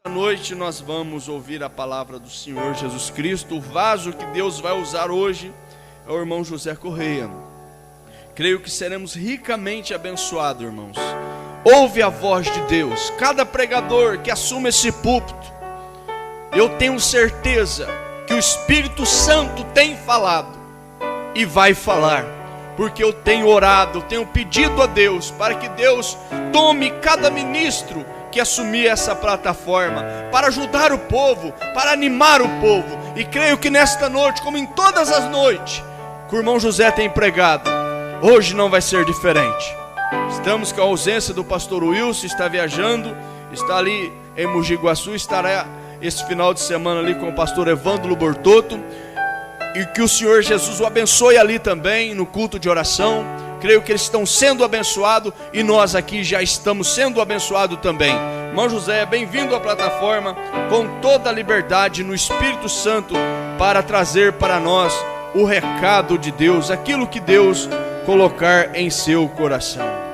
noite nós vamos ouvir a palavra do Senhor Jesus Cristo. O vaso que Deus vai usar hoje é o irmão José Correia. Creio que seremos ricamente abençoados, irmãos. Ouve a voz de Deus. Cada pregador que assume esse púlpito, eu tenho certeza que o Espírito Santo tem falado e vai falar, porque eu tenho orado, eu tenho pedido a Deus para que Deus tome cada ministro que assumir essa plataforma para ajudar o povo, para animar o povo. E creio que nesta noite, como em todas as noites que o irmão José tem pregado, hoje não vai ser diferente. Estamos com a ausência do pastor Wilson, está viajando, está ali em Mogi Guaçu, estará esse final de semana ali com o pastor Evandro Bortotto. E que o Senhor Jesus o abençoe ali também no culto de oração. Creio que eles estão sendo abençoados e nós aqui já estamos sendo abençoados também. Irmão José, bem-vindo à plataforma com toda a liberdade no Espírito Santo para trazer para nós o recado de Deus, aquilo que Deus colocar em seu coração.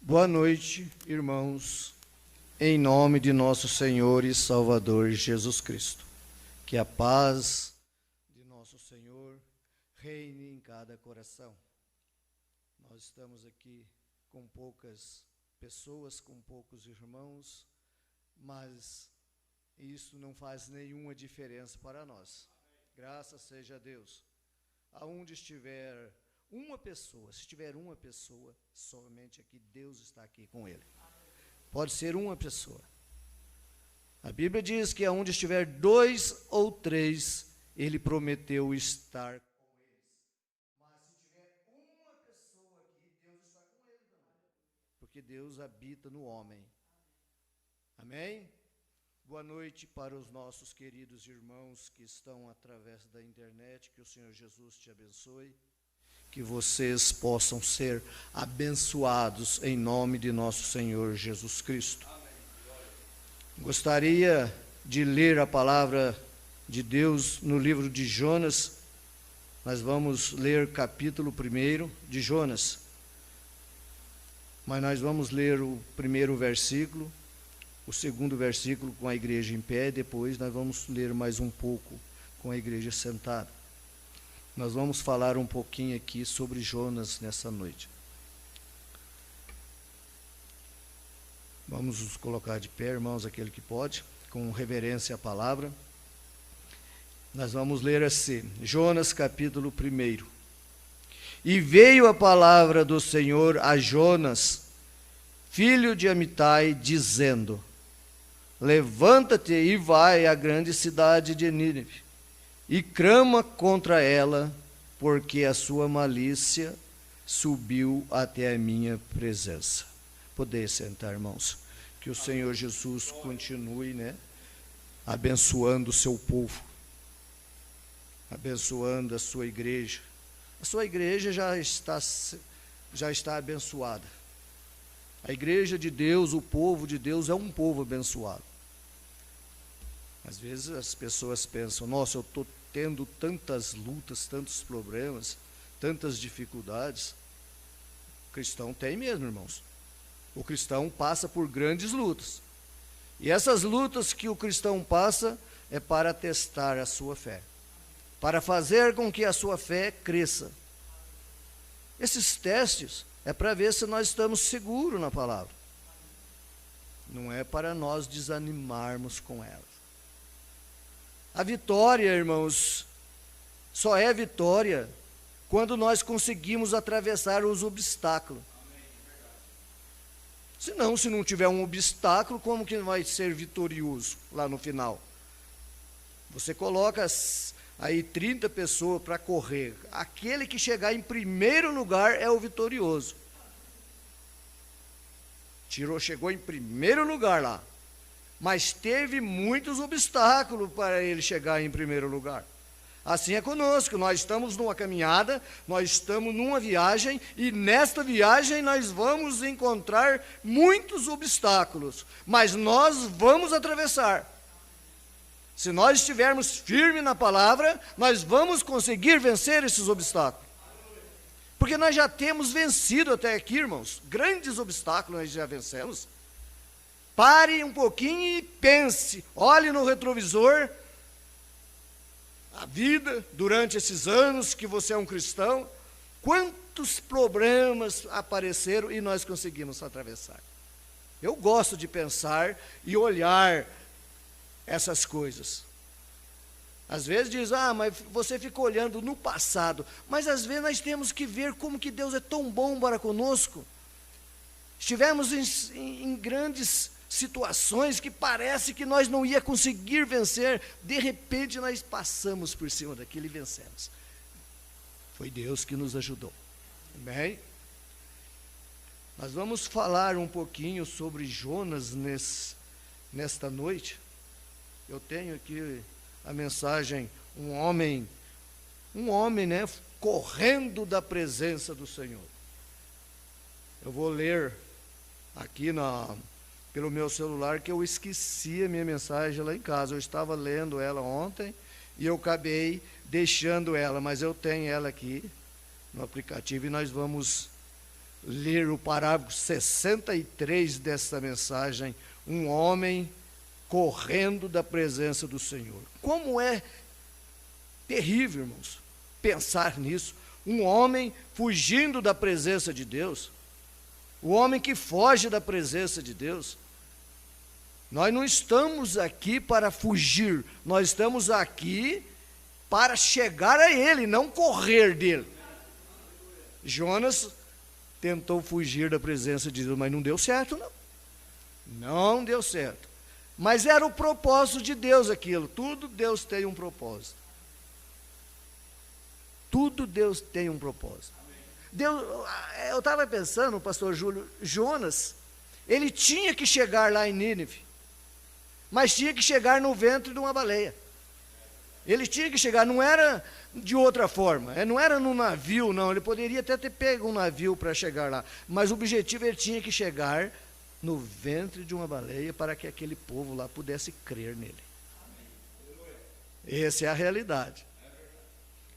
Boa noite, irmãos, em nome de nosso Senhor e Salvador Jesus Cristo. Que a paz de nosso Senhor reine em cada coração. Nós estamos aqui com poucas pessoas, com poucos irmãos, mas isso não faz nenhuma diferença para nós. Graças seja a Deus. Aonde estiver uma pessoa, se tiver uma pessoa, somente aqui, Deus está aqui com ele. Pode ser uma pessoa. A Bíblia diz que aonde estiver 2 ou 3, ele prometeu estar com eles. Mas se tiver uma pessoa aqui, Deus está com ele também. Porque Deus habita no homem. Amém? Boa noite para os nossos queridos irmãos que estão através da internet. Que o Senhor Jesus te abençoe. Que vocês possam ser abençoados em nome de nosso Senhor Jesus Cristo. Gostaria de ler a palavra de Deus no livro de Jonas. Nós vamos ler capítulo 1 de Jonas. Mas nós vamos ler o primeiro versículo, o segundo versículo com a igreja em pé, depois nós vamos ler mais um pouco com a igreja sentada. Nós vamos falar um pouquinho aqui sobre Jonas nessa noite. Vamos nos colocar de pé, irmãos, aquele que pode, com reverência à palavra. Nós vamos ler assim, Jonas capítulo 1. E veio a palavra do Senhor a Jonas, filho de Amitai, dizendo: levanta-te e vai à grande cidade de Nínive, e clama contra ela, porque a sua malícia subiu até a minha presença. Poder sentar, irmãos. Que o Senhor Jesus continue, abençoando o seu povo, abençoando a sua igreja. A sua igreja já está abençoada. A igreja de Deus, o povo de Deus é um povo abençoado. Às vezes as pessoas pensam, nossa, eu estou tendo tantas lutas, tantos problemas, tantas dificuldades. O cristão tem mesmo, irmãos. O cristão passa por grandes lutas. E essas lutas que o cristão passa é para testar a sua fé, para fazer com que a sua fé cresça. Esses testes é para ver se nós estamos seguros na palavra. Não é para nós desanimarmos com ela. A vitória, irmãos, só é vitória quando nós conseguimos atravessar os obstáculos. Senão, se não tiver um obstáculo, como que vai ser vitorioso lá no final? Você coloca aí 30 pessoas para correr. Aquele que chegar em primeiro lugar é o vitorioso. Chegou em primeiro lugar lá. mas teve muitos obstáculos para ele chegar em primeiro lugar. Assim é conosco, nós estamos numa caminhada, nós estamos numa viagem, e nesta viagem nós vamos encontrar muitos obstáculos, mas nós vamos atravessar. Se nós estivermos firmes na palavra, nós vamos conseguir vencer esses obstáculos. Porque nós já temos vencido até aqui, irmãos, grandes obstáculos nós já vencemos. Pare um pouquinho e pense, olhe no retrovisor, a vida durante esses anos que você é um cristão, quantos problemas apareceram e nós conseguimos atravessar. Eu gosto de pensar e olhar essas coisas. Às vezes diz, mas você fica olhando no passado, mas às vezes nós temos que ver como que Deus é tão bom para conosco. Estivemos em grandes situações que parece que nós não ia conseguir vencer, de repente nós passamos por cima daquilo e vencemos. Foi Deus que nos ajudou. Amém? Nós vamos falar um pouquinho sobre Jonas nesta noite. Eu tenho aqui a mensagem, um homem, né, correndo da presença do Senhor. Eu vou ler aqui pelo meu celular, que eu esqueci a minha mensagem lá em casa. Eu estava lendo ela ontem e eu acabei deixando ela, mas eu tenho ela aqui no aplicativo e nós vamos ler o parágrafo 63 desta mensagem, um homem correndo da presença do Senhor. Como é terrível, irmãos, pensar nisso. Um homem fugindo da presença de Deus, o homem que foge da presença de Deus. Nós não estamos aqui para fugir, nós estamos aqui para chegar a Ele, não correr dele. Jonas tentou fugir da presença de Deus, mas não deu certo, não. Não deu certo. Mas era o propósito de Deus aquilo. Tudo Deus tem um propósito. Tudo Deus tem um propósito. Eu estava pensando, pastor Júlio, Jonas, ele tinha que chegar lá em Nínive, mas tinha que chegar no ventre de uma baleia. Ele tinha que chegar, não era de outra forma, não era num navio, não. Ele poderia até ter pego um navio para chegar lá, mas o objetivo, ele tinha que chegar no ventre de uma baleia para que aquele povo lá pudesse crer nele. Essa é a realidade.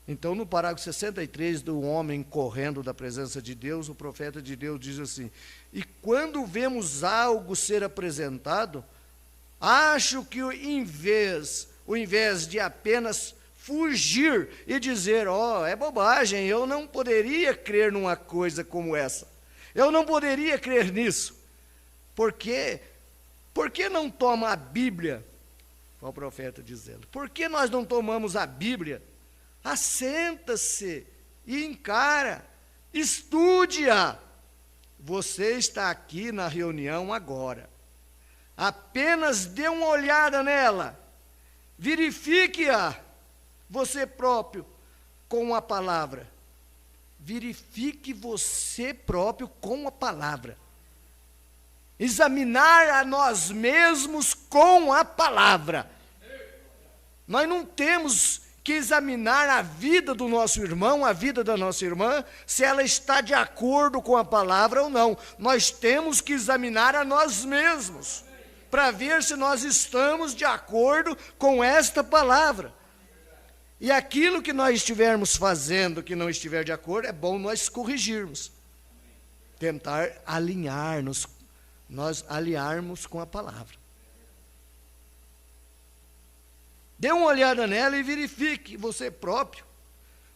Então, no parágrafo 63 do homem correndo da presença de Deus, o profeta de Deus diz assim: e quando vemos algo ser apresentado, acho que o invés de apenas fugir e dizer, é bobagem, eu não poderia crer numa coisa como essa, eu não poderia crer nisso. Por quê? Por que não toma a Bíblia? Olha o profeta dizendo, por que nós não tomamos a Bíblia? Assenta-se e encara, estude-a. Você está aqui na reunião agora, apenas dê uma olhada nela, verifique-a você próprio com a palavra. Verifique você próprio com a palavra. Examinar a nós mesmos com a palavra. Nós não temos que examinar a vida do nosso irmão, a vida da nossa irmã, se ela está de acordo com a palavra ou não. Nós temos que examinar a nós mesmos, para ver se nós estamos de acordo com esta palavra. E aquilo que nós estivermos fazendo que não estiver de acordo, é bom nós corrigirmos. Tentar nós alinharmos com a palavra. Dê uma olhada nela e verifique você próprio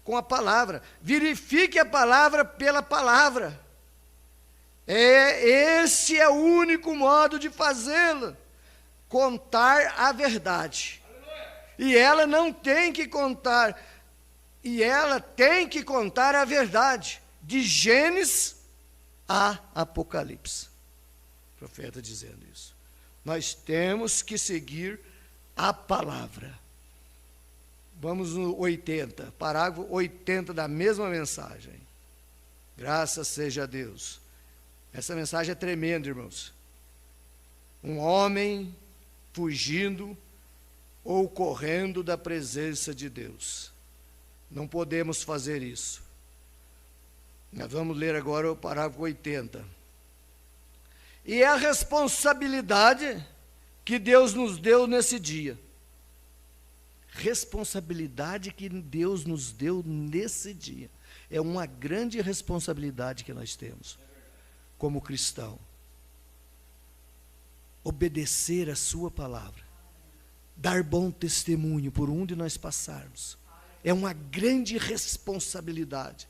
com a palavra. Verifique a palavra pela palavra. Esse é o único modo de fazê-la. Contar a verdade. E ela não tem que contar, e ela tem que contar a verdade, de Gênesis a Apocalipse. O profeta dizendo isso. Nós temos que seguir a palavra. Vamos no 80, parágrafo 80 da mesma mensagem. Graças seja a Deus. Essa mensagem é tremenda, irmãos. Um homem fugindo ou correndo da presença de Deus. Não podemos fazer isso. Nós vamos ler agora o parágrafo 80. E é a responsabilidade que Deus nos deu nesse dia. Responsabilidade que Deus nos deu nesse dia. É uma grande responsabilidade que nós temos como cristão. Obedecer a sua palavra. Dar bom testemunho por onde nós passarmos. É uma grande responsabilidade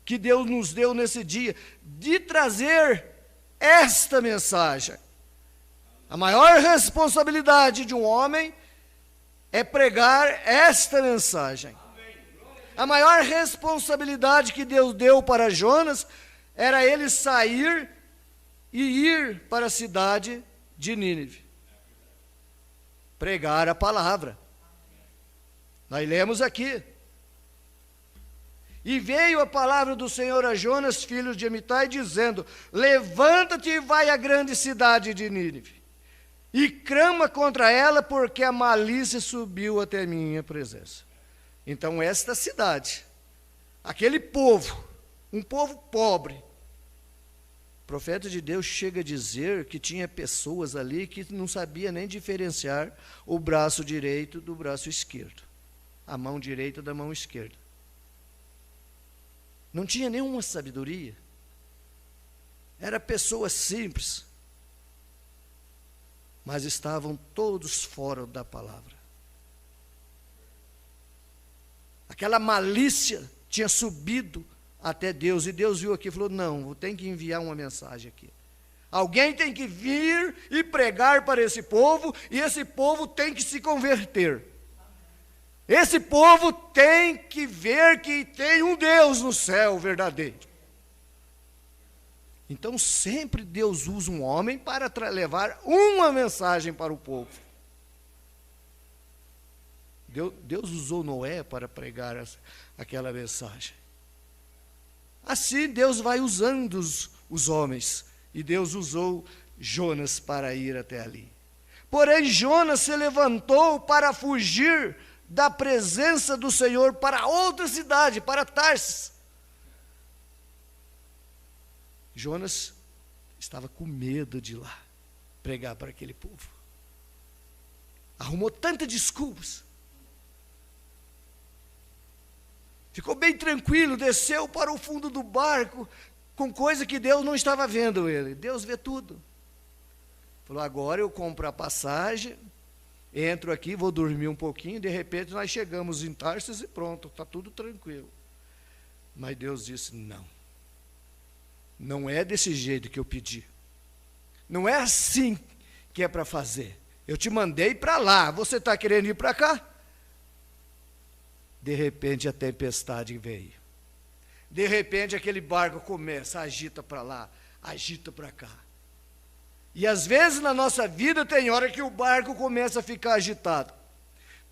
que Deus nos deu nesse dia de trazer esta mensagem. A maior responsabilidade de um homem é pregar esta mensagem. A maior responsabilidade que Deus deu para Jonas era ele sair e ir para a cidade de Nínive. Pregar a palavra. Nós lemos aqui. E veio a palavra do Senhor a Jonas, filho de Amitai, dizendo: levanta-te e vai à grande cidade de Nínive, e clama contra ela, porque a malícia subiu até minha presença. Então esta cidade, aquele povo, um povo pobre, o profeta de Deus chega a dizer que tinha pessoas ali que não sabia nem diferenciar o braço direito do braço esquerdo, a mão direita da mão esquerda. Não tinha nenhuma sabedoria. Era pessoas simples. Mas estavam todos fora da palavra. Aquela malícia tinha subido até Deus. E Deus viu aqui e falou: não, tem que enviar uma mensagem aqui. Alguém tem que vir e pregar para esse povo. E esse povo tem que se converter. Esse povo tem que ver que tem um Deus no céu verdadeiro. Então sempre Deus usa um homem para levar uma mensagem para o povo. Deus usou Noé para pregar aquela mensagem. Assim Deus vai usando os homens. E Deus usou Jonas para ir até ali. Porém Jonas se levantou para fugir da presença do Senhor para outra cidade, para Tarsis. Jonas estava com medo de ir lá pregar para aquele povo. Arrumou tantas desculpas. Ficou bem tranquilo, desceu para o fundo do barco, com coisa que Deus não estava vendo ele. Deus vê tudo. Falou: agora eu compro a passagem, entro aqui, vou dormir um pouquinho, de repente nós chegamos em Tarsis e pronto, está tudo tranquilo. Mas Deus disse: não. Não é desse jeito que eu pedi. Não é assim que é para fazer. Eu te mandei para lá, você está querendo ir para cá? De repente a tempestade veio. De repente aquele barco começa, agita para lá, agita para cá. E às vezes na nossa vida tem hora que o barco começa a ficar agitado.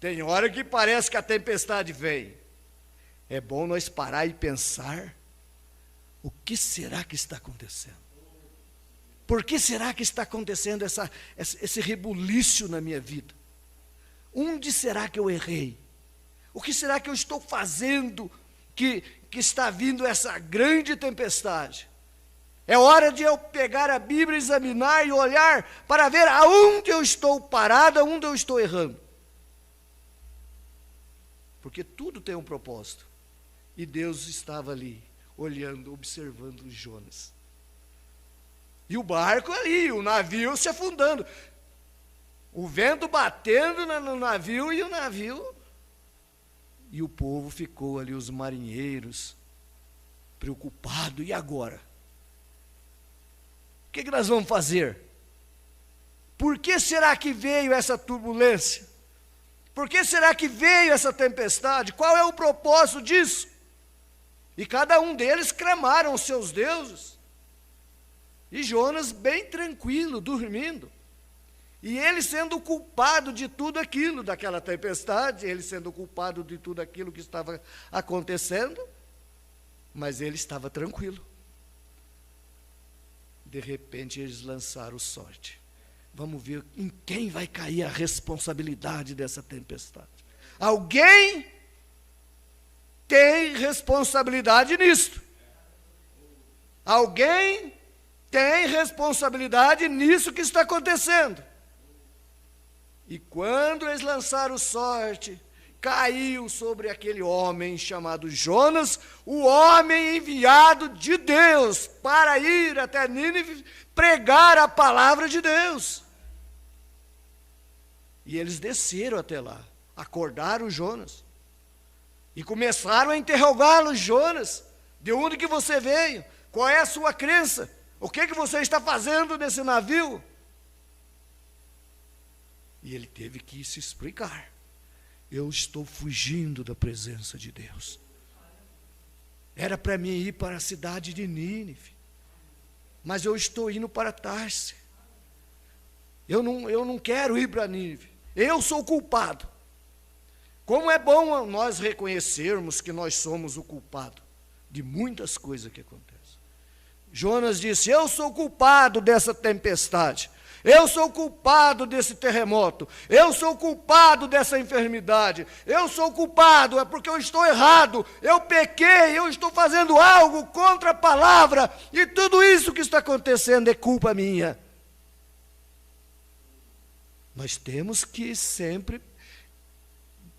Tem hora que parece que a tempestade vem. É bom nós parar e pensar: o que será que está acontecendo? Por que será que está acontecendo esse rebuliço na minha vida? Onde será que eu errei? O que será que eu estou fazendo que está vindo essa grande tempestade? É hora de eu pegar a Bíblia, examinar e olhar para ver aonde eu estou parado, aonde eu estou errando. Porque tudo tem um propósito. E Deus estava ali, olhando, observando Jonas. E o barco ali, o navio se afundando. O vento batendo no navio e o navio. E o povo ficou ali, os marinheiros, preocupados. E agora? O que nós vamos fazer? Por que será que veio essa turbulência? Por que será que veio essa tempestade? Qual é o propósito disso? E cada um deles clamaram os seus deuses. E Jonas bem tranquilo, dormindo. E ele sendo culpado de tudo aquilo, daquela tempestade, ele sendo culpado de tudo aquilo que estava acontecendo, mas ele estava tranquilo. De repente eles lançaram sorte. vamos ver em quem vai cair a responsabilidade dessa tempestade. Alguém tem responsabilidade nisso. Alguém tem responsabilidade nisso que está acontecendo. E quando eles lançaram sorte, caiu sobre aquele homem chamado Jonas, o homem enviado de Deus para ir até Nínive pregar a palavra de Deus. E eles desceram até lá, acordaram Jonas e começaram a interrogá-lo. Jonas, de onde que você veio? Qual é a sua crença? O que você está fazendo nesse navio? E ele teve que se explicar. Eu estou fugindo da presença de Deus. Era para mim ir para a cidade de Nínive, mas eu estou indo para Tarse. Eu não quero ir para Nínive. Eu sou o culpado. Como é bom nós reconhecermos que nós somos o culpado de muitas coisas que acontecem. Jonas disse: eu sou culpado dessa tempestade. Eu sou culpado desse terremoto. Eu sou culpado dessa enfermidade. Eu sou culpado, é porque eu estou errado. Eu pequei, eu estou fazendo algo contra a palavra. E tudo isso que está acontecendo é culpa minha. Nós temos que sempre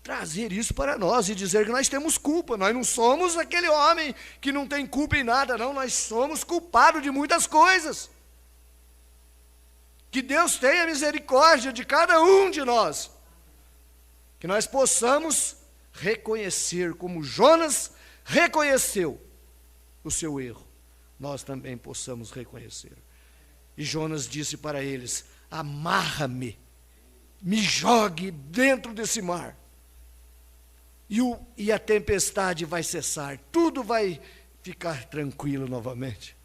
trazer isso para nós e dizer que nós temos culpa. Nós não somos aquele homem que não tem culpa em nada, não. Nós somos culpados de muitas coisas. Que Deus tenha misericórdia de cada um de nós. Que nós possamos reconhecer, como Jonas reconheceu o seu erro, nós também possamos reconhecer. E Jonas disse para eles: amarra-me, me jogue dentro desse mar, e a tempestade vai cessar, tudo vai ficar tranquilo novamente.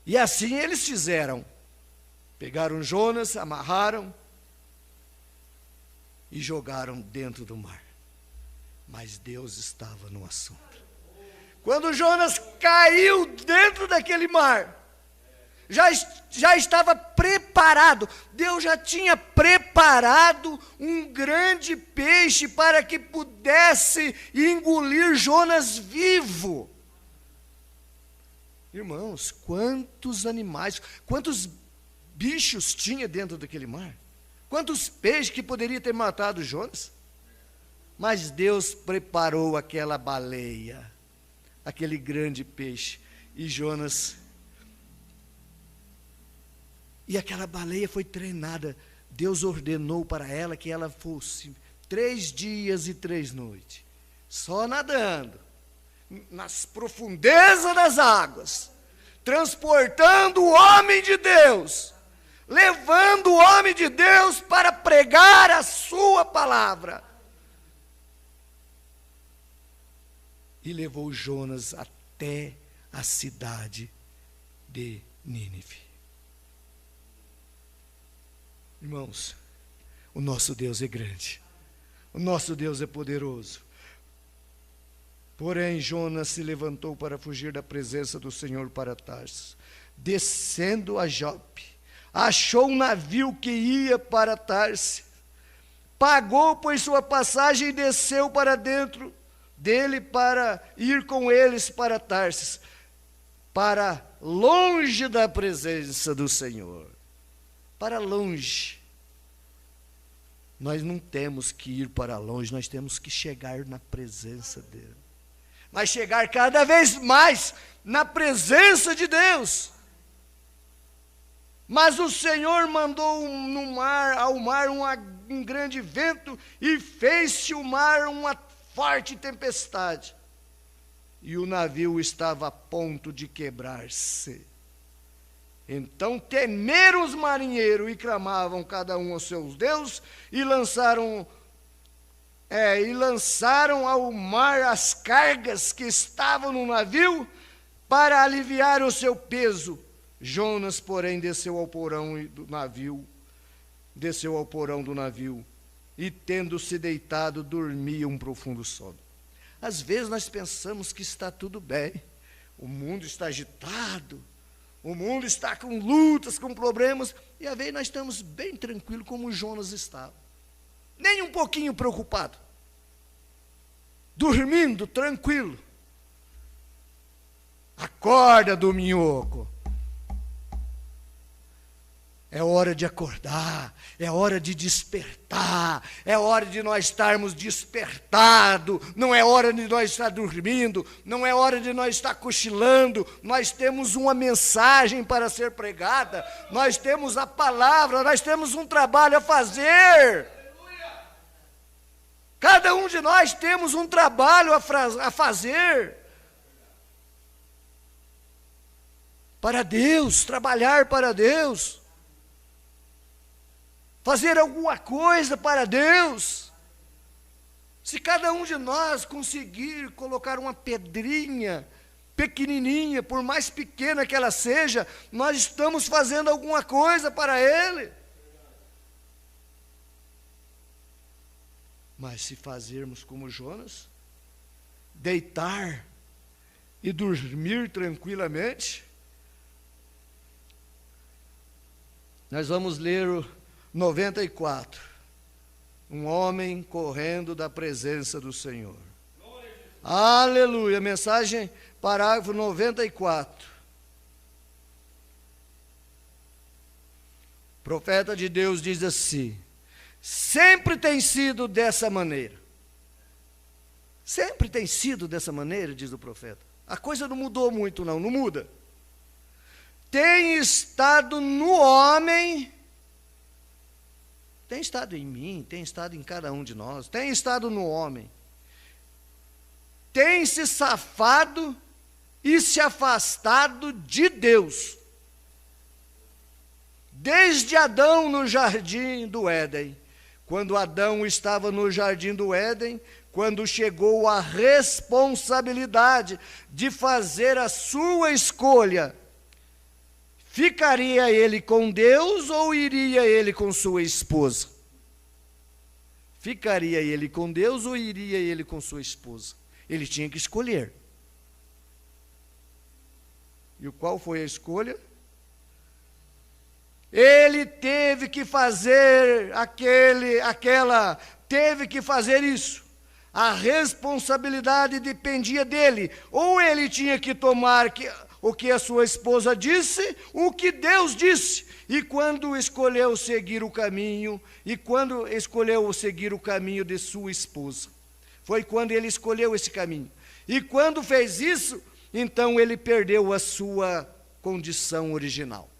E assim eles fizeram. Pegaram Jonas, amarraram e jogaram dentro do mar. Mas Deus estava no assunto. Quando Jonas caiu dentro daquele mar, já estava preparado. Deus já tinha preparado um grande peixe para que pudesse engolir Jonas vivo. Irmãos, quantos animais, quantos bichos tinha dentro daquele mar? Quantos peixes que poderia ter matado Jonas? Mas Deus preparou aquela baleia, aquele grande peixe, e Jonas. E aquela baleia foi treinada. Deus ordenou para ela que ela fosse 3 dias e 3 noites, só nadando, nas profundezas das águas, transportando o homem de Deus, levando o homem de Deus para pregar a sua palavra. E levou Jonas até a cidade de Nínive. Irmãos, o nosso Deus é grande, o nosso Deus é poderoso. Porém, Jonas se levantou para fugir da presença do Senhor para Tarsis. Descendo a Jope, achou um navio que ia para Tarsis, pagou por sua passagem e desceu para dentro dele para ir com eles para Tarsis, para longe da presença do Senhor, para longe. Nós não temos que ir para longe, nós temos que chegar na presença dele, mas chegar cada vez mais na presença de Deus. Mas o Senhor mandou ao mar um grande vento, e fez-se o mar uma forte tempestade, e o navio estava a ponto de quebrar-se. Então temeram os marinheiros e clamavam cada um aos seus deuses, e lançaram ao mar as cargas que estavam no navio para aliviar o seu peso. Jonas, porém, desceu ao porão do navio, e tendo-se deitado, dormia um profundo sono. Às vezes nós pensamos que está tudo bem, o mundo está agitado, O mundo está com lutas, com problemas, e às vezes nós estamos bem tranquilos como Jonas estava. Nem um pouquinho preocupado. Dormindo, tranquilo. Acorda do minhoco. É hora de acordar, é hora de despertar, é hora de nós estarmos despertados, não é hora de nós estar dormindo, não é hora de nós estar cochilando. Nós temos uma mensagem para ser pregada, nós temos a palavra, nós temos um trabalho a fazer. Cada um de nós temos um trabalho a fazer. Para Deus, trabalhar para Deus. Fazer alguma coisa para Deus. Se cada um de nós conseguir colocar uma pedrinha pequenininha, por mais pequena que ela seja, nós estamos fazendo alguma coisa para Ele. Mas se fazermos como Jonas, deitar e dormir tranquilamente, nós vamos ler o 94, um homem correndo da presença do Senhor. Aleluia, mensagem, parágrafo 94. O profeta de Deus diz assim: sempre tem sido dessa maneira. Sempre tem sido dessa maneira, diz o profeta. A coisa não mudou muito não muda. Tem estado no homem, tem estado em mim, tem estado em cada um de nós, tem estado no homem. Tem se safado e se afastado de Deus. Desde Adão no jardim do Éden. Quando Adão estava no jardim do Éden, quando chegou a responsabilidade de fazer a sua escolha, ficaria ele com Deus ou iria ele com sua esposa? Ficaria ele com Deus ou iria ele com sua esposa? Ele tinha que escolher. E qual foi a escolha? Ele teve que fazer teve que fazer isso. A responsabilidade dependia dele. Ou ele tinha que tomar o que a sua esposa disse, o que Deus disse. E quando escolheu seguir o caminho, de sua esposa, foi quando ele escolheu esse caminho. E quando fez isso, então ele perdeu a sua condição original.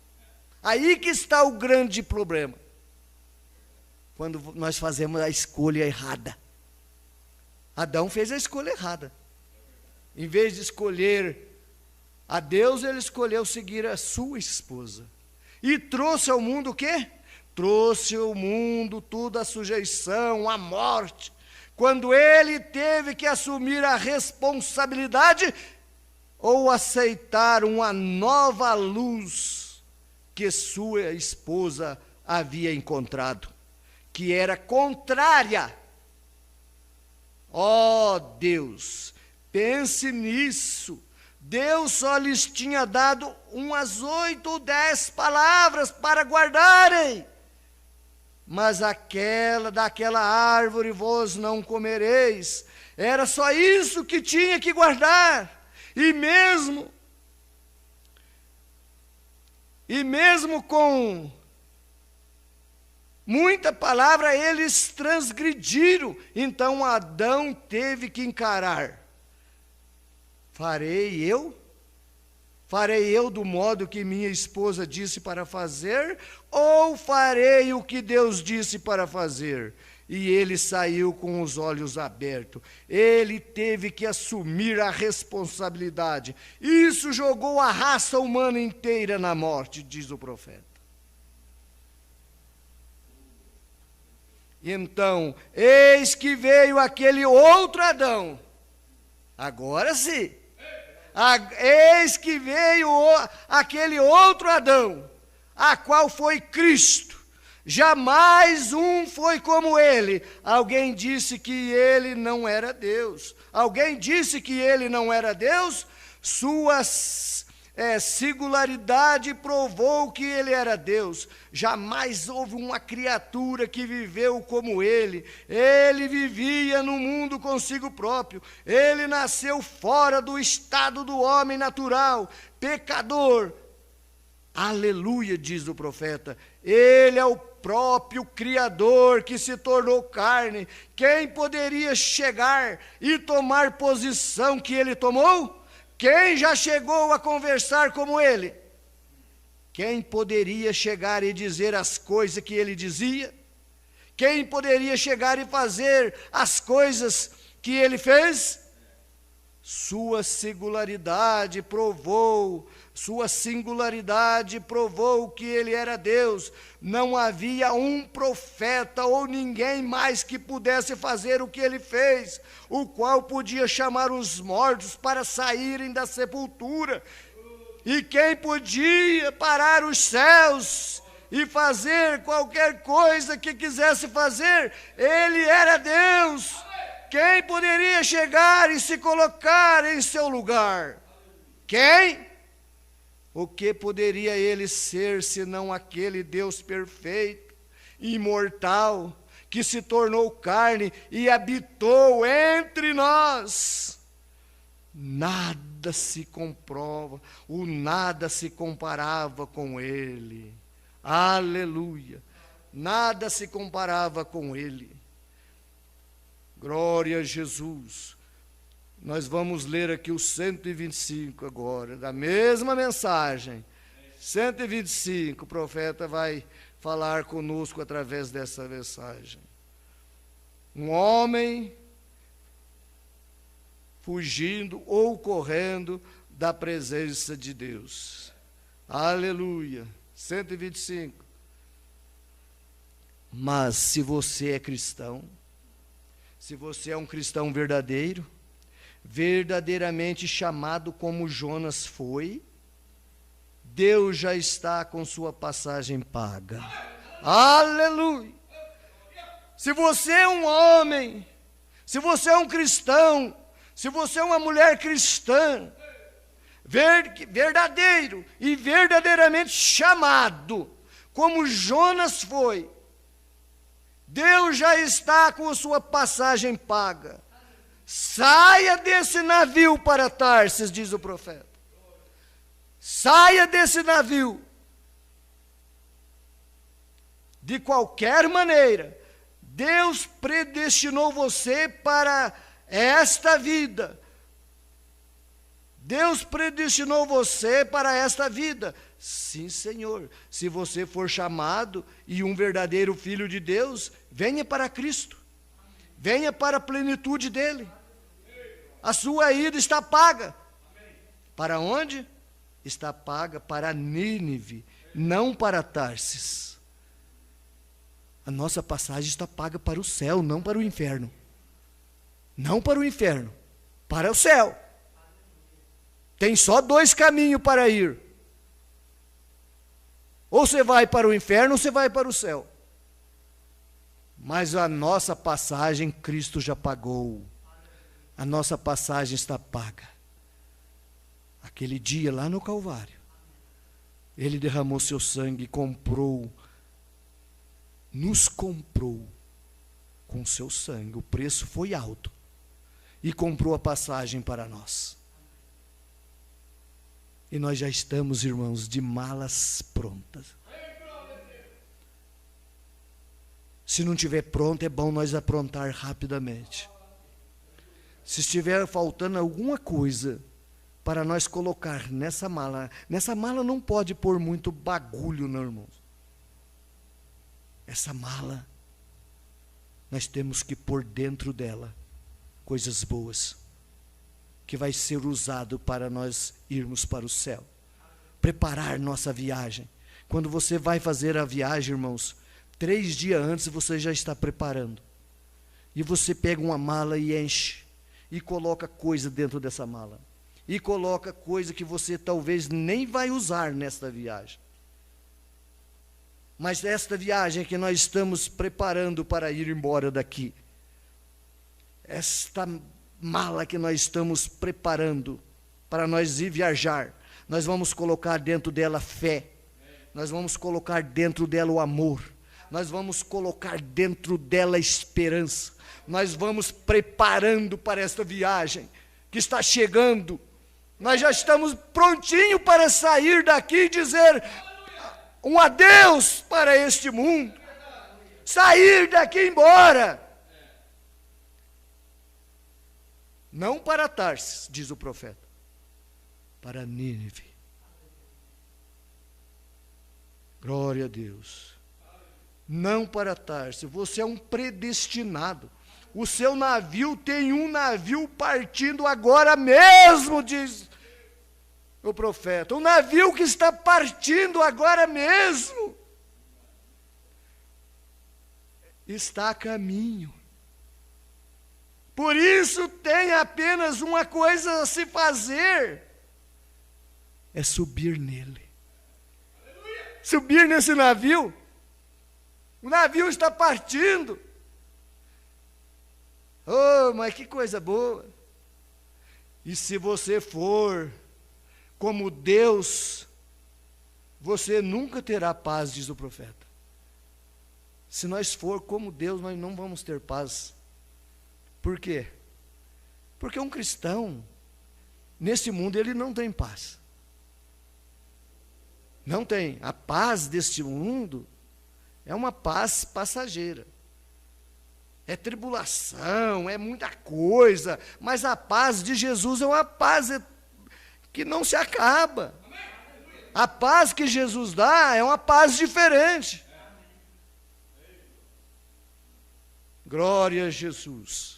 Aí que está o grande problema. Quando nós fazemos a escolha errada. Adão fez a escolha errada. Em vez de escolher a Deus, ele escolheu seguir a sua esposa. E trouxe ao mundo o quê? Trouxe ao mundo toda a sujeição, a morte. Quando ele teve que assumir a responsabilidade ou aceitar uma nova luz que sua esposa havia encontrado, que era contrária. Ó Deus, pense nisso. Deus só lhes tinha dado umas 8 ou 10 palavras para guardarem. Mas daquela árvore vós não comereis. Era só isso que tinha que guardar. E mesmo com muita palavra, eles transgrediram. Então Adão teve que encarar. Farei eu do modo que minha esposa disse para fazer, ou farei o que Deus disse para fazer? E ele saiu com os olhos abertos. Ele teve que assumir a responsabilidade. Isso jogou a raça humana inteira na morte, diz o profeta. Então, eis que veio aquele outro Adão. Agora sim. Eis que veio aquele outro Adão, a qual foi Cristo. Jamais um foi como ele. Alguém disse que ele não era Deus. Alguém disse que ele não era Deus. singularidade, provou que ele era Deus. Jamais houve uma criatura que viveu como ele. Ele vivia no mundo consigo próprio. Ele nasceu fora do estado do homem natural, pecador. Aleluia, diz o profeta. Ele é o próprio Criador que se tornou carne. Quem poderia chegar e tomar posição que ele tomou? Quem já chegou a conversar como ele? Quem poderia chegar e dizer as coisas que ele dizia? Quem poderia chegar e fazer as coisas que ele fez? Sua singularidade provou que ele era Deus. Não havia um profeta ou ninguém mais que pudesse fazer o que ele fez, o qual podia chamar os mortos para saírem da sepultura. E quem podia parar os céus e fazer qualquer coisa que quisesse fazer, ele era Deus. Quem poderia chegar e se colocar em seu lugar? Quem? O que poderia ele ser, senão aquele Deus perfeito, imortal, que se tornou carne e habitou entre nós? Nada se comprova, o nada se comparava com ele. Aleluia! Nada se comparava com ele. Glória a Jesus. Nós vamos ler aqui o 125 agora, da mesma mensagem. 125, o profeta vai falar conosco através dessa mensagem. Um homem fugindo ou correndo da presença de Deus. Aleluia. 125. Mas se você é cristão, se você é um cristão verdadeiro, verdadeiramente chamado como Jonas foi, Deus já está com sua passagem paga. Aleluia! Se você é um homem, se você é um cristão, se você é uma mulher cristã, verdadeiro e verdadeiramente chamado, como Jonas foi, Deus já está com a sua passagem paga. Saia desse navio para Tarsis, diz o profeta. Saia desse navio. De qualquer maneira, Deus predestinou você para esta vida. Deus predestinou você para esta vida. Sim, Senhor. Se você for chamado e um verdadeiro filho de Deus, venha para Cristo. Venha para a plenitude dele. A sua ida está paga. Para onde? Está paga para Nínive, não para Tarsis. A nossa passagem está paga para o céu, não para o inferno. Não para o inferno, para o céu. Tem só 2 caminhos para ir. Ou você vai para o inferno, ou você vai para o céu. Mas a nossa passagem, Cristo já pagou. A nossa passagem está paga. Aquele dia lá no Calvário, Ele derramou seu sangue e comprou, nos comprou com seu sangue. O preço foi alto. E comprou a passagem para nós. E nós já estamos, irmãos, de malas prontas. Se não estiver pronto, é bom nós aprontar rapidamente. Se estiver faltando alguma coisa para nós colocar nessa mala não pode pôr muito bagulho, não, irmãos. Essa mala, nós temos que pôr dentro dela coisas boas, que vai ser usado para nós irmos para o céu. Preparar nossa viagem. Quando você vai fazer a viagem, irmãos, 3 dias antes você já está preparando. E você pega uma mala e enche, e coloca coisa dentro dessa mala. E coloca coisa que você talvez nem vai usar nesta viagem. Mas esta viagem que nós estamos preparando para ir embora daqui, esta mala que nós estamos preparando para nós ir viajar, nós vamos colocar dentro dela fé, nós vamos colocar dentro dela o amor, nós vamos colocar dentro dela a esperança, nós vamos preparando para esta viagem que está chegando. Nós já estamos prontinhos para sair daqui e dizer um adeus para este mundo, sair daqui e ir embora. Não para Tarsis, diz o profeta, para Nínive. Glória a Deus. Não para Tarsis, você é um predestinado. O seu navio tem um navio partindo agora mesmo, diz o profeta. Um navio que está partindo agora mesmo. Está a caminho. Por isso tem apenas uma coisa a se fazer. É subir nele. Subir nesse navio. O navio está partindo. Oh, mas que coisa boa. E se você for como Deus, você nunca terá paz, diz o profeta. Se nós for como Deus, nós não vamos ter paz. Por quê? Porque um cristão, nesse mundo, ele não tem paz. Não tem. A paz deste mundo é uma paz passageira. É tribulação, é muita coisa, mas a paz de Jesus é uma paz que não se acaba. A paz que Jesus dá é uma paz diferente. Glória a Jesus.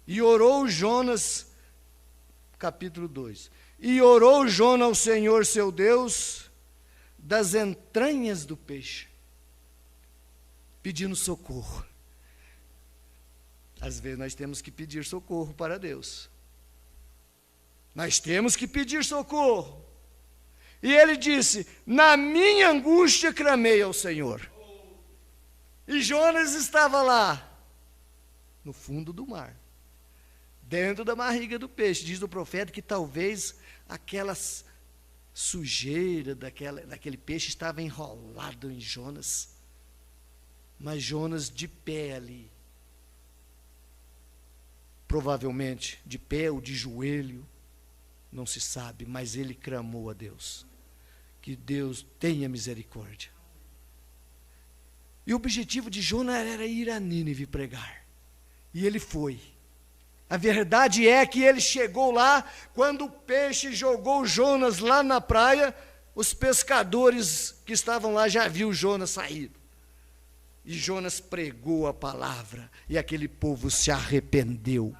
E orou Jonas, capítulo 2. E orou Jonas ao Senhor seu Deus das entranhas do peixe, pedindo socorro. Às vezes nós temos que pedir socorro para Deus. Nós temos que pedir socorro. E ele disse: na minha angústia clamei ao Senhor. E Jonas estava lá, no fundo do mar, dentro da barriga do peixe. Diz o profeta que talvez aquela sujeira daquele peixe estava enrolado em Jonas. Mas Jonas de pé ali, provavelmente de pé ou de joelho, não se sabe, mas ele clamou a Deus, que Deus tenha misericórdia. E o objetivo de Jonas era ir a Nínive pregar, e ele foi. A verdade é que ele chegou lá, quando o peixe jogou Jonas lá na praia, os pescadores que estavam lá já viram Jonas sair. E Jonas pregou a palavra, e aquele povo se arrependeu.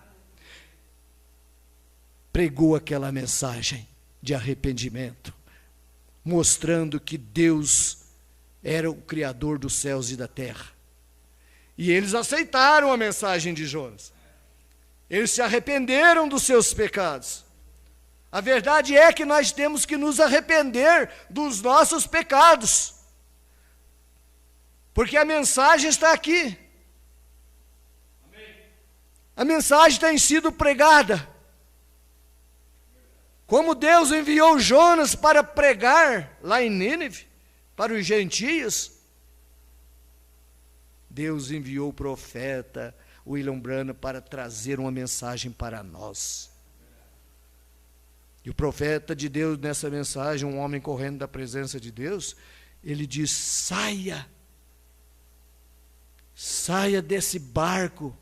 Pregou aquela mensagem de arrependimento, mostrando que Deus era o Criador dos céus e da terra. E eles aceitaram a mensagem de Jonas. Eles se arrependeram dos seus pecados. A verdade é que nós temos que nos arrepender dos nossos pecados, porque a mensagem está aqui. A mensagem tem sido pregada. Como Deus enviou Jonas para pregar lá em Nínive, para os gentios, Deus enviou o profeta William Branham para trazer uma mensagem para nós. E o profeta de Deus, nessa mensagem, um homem correndo da presença de Deus, ele diz: saia desse barco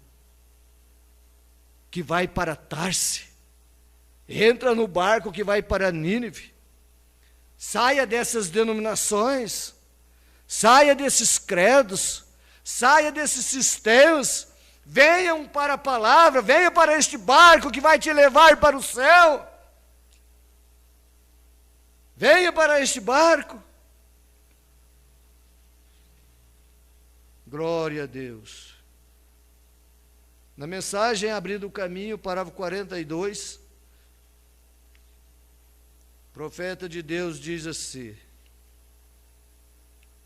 que vai para Tarsis, entra no barco que vai para Nínive, saia dessas denominações, saia desses credos, saia desses sistemas, venham para a palavra, venha para este barco que vai te levar para o céu. Venha para este barco. Glória a Deus. Na mensagem Abrindo o Caminho, parágrafo 42, o profeta de Deus diz assim,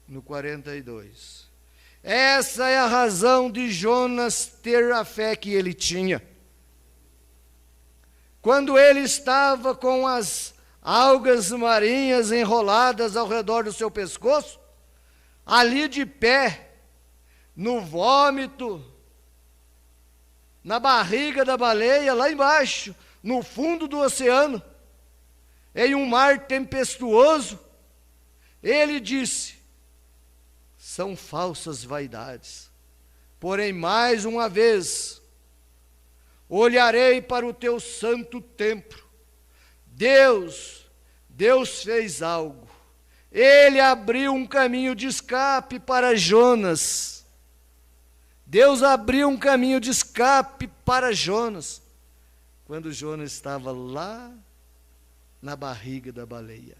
no 42: Essa é a razão de Jonas ter a fé que ele tinha. Quando ele estava com as algas marinhas enroladas ao redor do seu pescoço, ali de pé, no vômito, na barriga da baleia, lá embaixo, no fundo do oceano, em um mar tempestuoso, ele disse: são falsas vaidades, porém mais uma vez olharei para o teu santo templo. Deus fez algo. Ele abriu um caminho de escape para Jonas. Deus abriu um caminho de escape para Jonas, quando Jonas estava lá na barriga da baleia.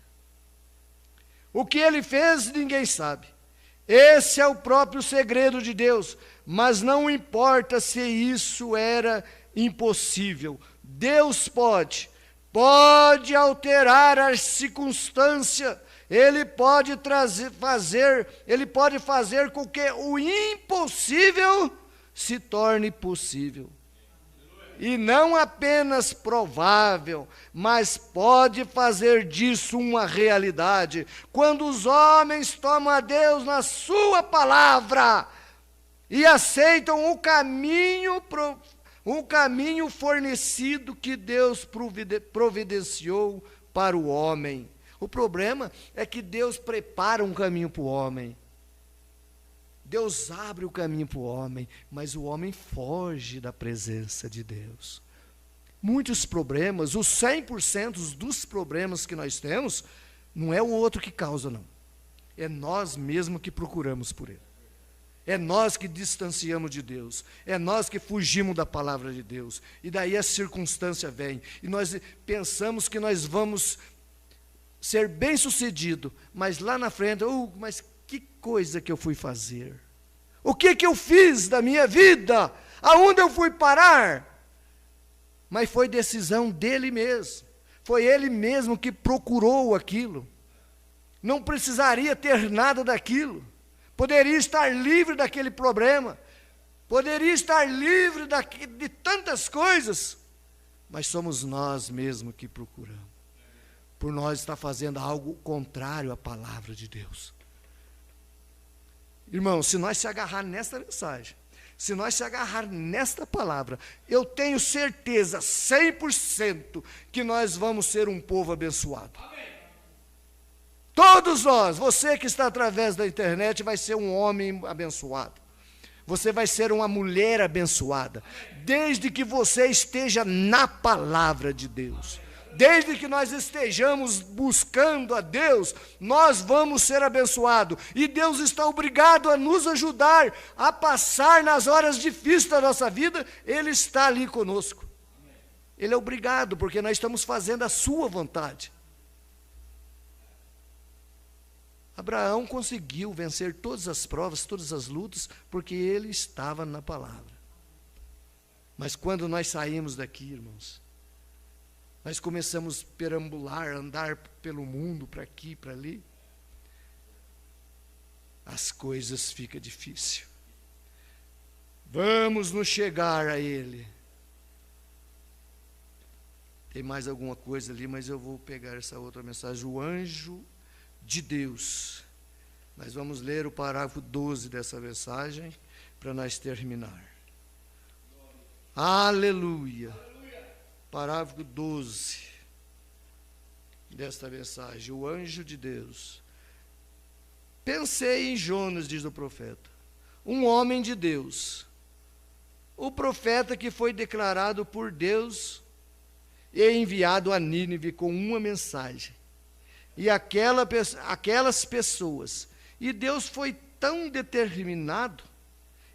O que ele fez, ninguém sabe. Esse é o próprio segredo de Deus, mas não importa se isso era impossível. Deus pode alterar a circunstância. Ele pode fazer com que o impossível se torne possível. E não apenas provável, mas pode fazer disso uma realidade. Quando os homens tomam a Deus na sua palavra e aceitam o caminho fornecido que Deus providenciou para o homem. O problema é que Deus prepara um caminho para o homem. Deus abre o caminho para o homem, mas o homem foge da presença de Deus. Muitos problemas, os 100% dos problemas que nós temos, não é o outro que causa, não. É nós mesmos que procuramos por ele. É nós que distanciamos de Deus. É nós que fugimos da palavra de Deus. E daí a circunstância vem. E nós pensamos que nós vamos ser bem-sucedido, mas lá na frente, mas que coisa que eu fui fazer? O que eu fiz da minha vida? Aonde eu fui parar? Mas foi decisão dele mesmo. Foi ele mesmo que procurou aquilo. Não precisaria ter nada daquilo. Poderia estar livre daquele problema. Poderia estar livre de tantas coisas. Mas somos nós mesmos que procuramos. Por nós estar fazendo algo contrário à palavra de Deus. Irmão, se nós se agarrar nesta mensagem, se nós se agarrar nesta palavra, eu tenho certeza, 100%, que nós vamos ser um povo abençoado. Amém. Todos nós, você que está através da internet, vai ser um homem abençoado. Você vai ser uma mulher abençoada, desde que você esteja na palavra de Deus. Desde que nós estejamos buscando a Deus, nós vamos ser abençoados. E Deus está obrigado a nos ajudar a passar nas horas difíceis da nossa vida. Ele está ali conosco. Ele é obrigado, porque nós estamos fazendo a sua vontade. Abraão conseguiu vencer todas as provas, todas as lutas, porque ele estava na palavra. Mas quando nós saímos daqui, irmãos, nós começamos a perambular, andar pelo mundo, para aqui, para ali, as coisas ficam difíceis. Vamos nos chegar a Ele. Tem mais alguma coisa ali, mas eu vou pegar essa outra mensagem. O anjo de Deus. Nós vamos ler o parágrafo 12 dessa mensagem, para nós terminar. Aleluia. Parágrafo 12 desta mensagem. O anjo de Deus. Pensei em Jonas, diz o profeta, um homem de Deus, o profeta que foi declarado por Deus e enviado a Nínive com uma mensagem. E aquelas pessoas, e Deus foi tão determinado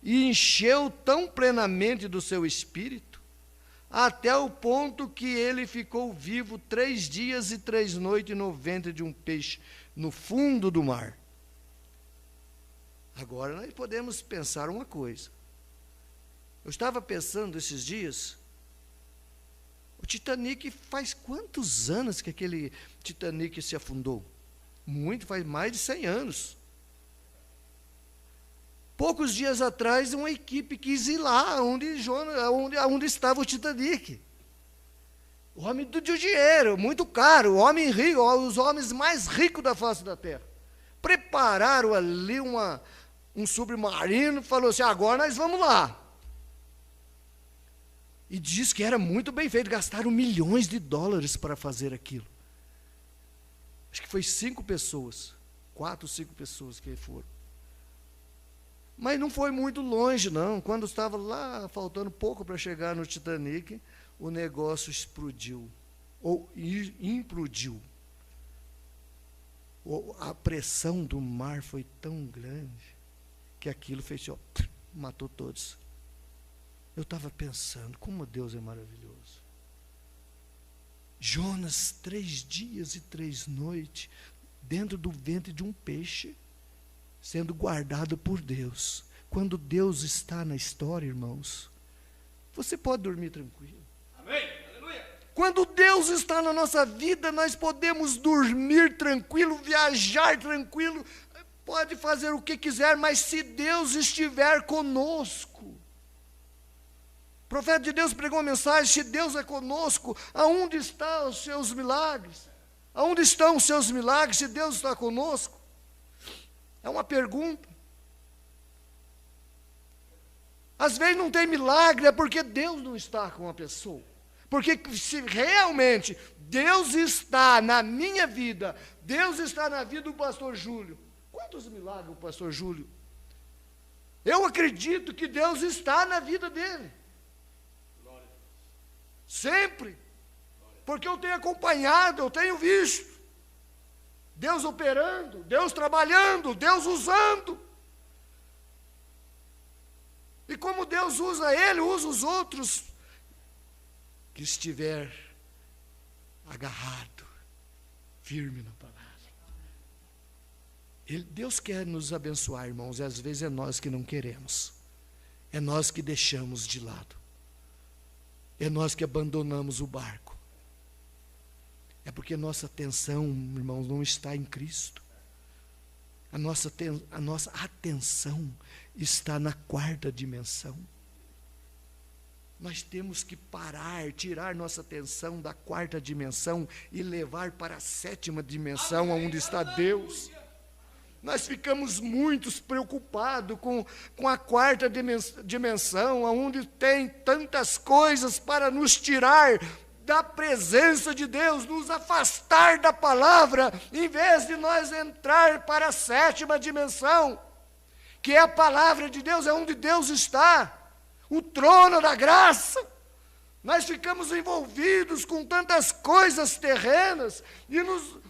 e encheu tão plenamente do seu espírito, até o ponto que ele ficou vivo 3 dias e 3 noites no ventre de um peixe, no fundo do mar. Agora nós podemos pensar uma coisa. Eu estava pensando esses dias, o Titanic, faz quantos anos que aquele Titanic se afundou? Muito, faz mais de 100 anos. Poucos dias atrás, uma equipe quis ir lá onde estava o Titanic. O homem do dinheiro, muito caro, o homem rico, os homens mais ricos da face da terra. Prepararam ali um submarino, falou assim, agora nós vamos lá. E diz que era muito bem feito, gastaram milhões de dólares para fazer aquilo. Acho que foi 5 pessoas, 4, 5 pessoas que foram. Mas não foi muito longe, não. Quando estava lá, faltando pouco para chegar no Titanic, o negócio explodiu, ou implodiu. A pressão do mar foi tão grande, que aquilo fez, matou todos. Eu estava pensando, como Deus é maravilhoso. Jonas, 3 dias e 3 noites, dentro do ventre de um peixe, sendo guardado por Deus. Quando Deus está na história, irmãos, você pode dormir tranquilo. Amém. Aleluia. Quando Deus está na nossa vida, nós podemos dormir tranquilo, viajar tranquilo, pode fazer o que quiser, mas se Deus estiver conosco. O profeta de Deus pregou uma mensagem, se Deus é conosco, aonde estão os seus milagres? Aonde estão os seus milagres, se Deus está conosco? É uma pergunta. Às vezes não tem milagre, é porque Deus não está com a pessoa. Porque se realmente Deus está na minha vida, Deus está na vida do pastor Júlio. Quantos milagres o pastor Júlio? Eu acredito que Deus está na vida dele. Sempre. Porque eu tenho acompanhado, eu tenho visto. Deus operando, Deus trabalhando, Deus usando. E como Deus usa ele, usa os outros que estiver agarrado, firme na palavra. Deus quer nos abençoar, irmãos, e às vezes é nós que não queremos. É nós que deixamos de lado. É nós que abandonamos o barco. É porque nossa atenção, irmãos, não está em Cristo. A nossa atenção está na 4ª dimensão. Nós temos que parar, tirar nossa atenção da 4ª dimensão e levar para a 7ª dimensão, onde está Deus. Nós ficamos muito preocupados com a 4ª dimensão, onde tem tantas coisas para nos tirar da presença de Deus, nos afastar da palavra, em vez de nós entrar para a 7ª dimensão, que é a palavra de Deus, é onde Deus está, o trono da graça. Nós ficamos envolvidos com tantas coisas terrenas, e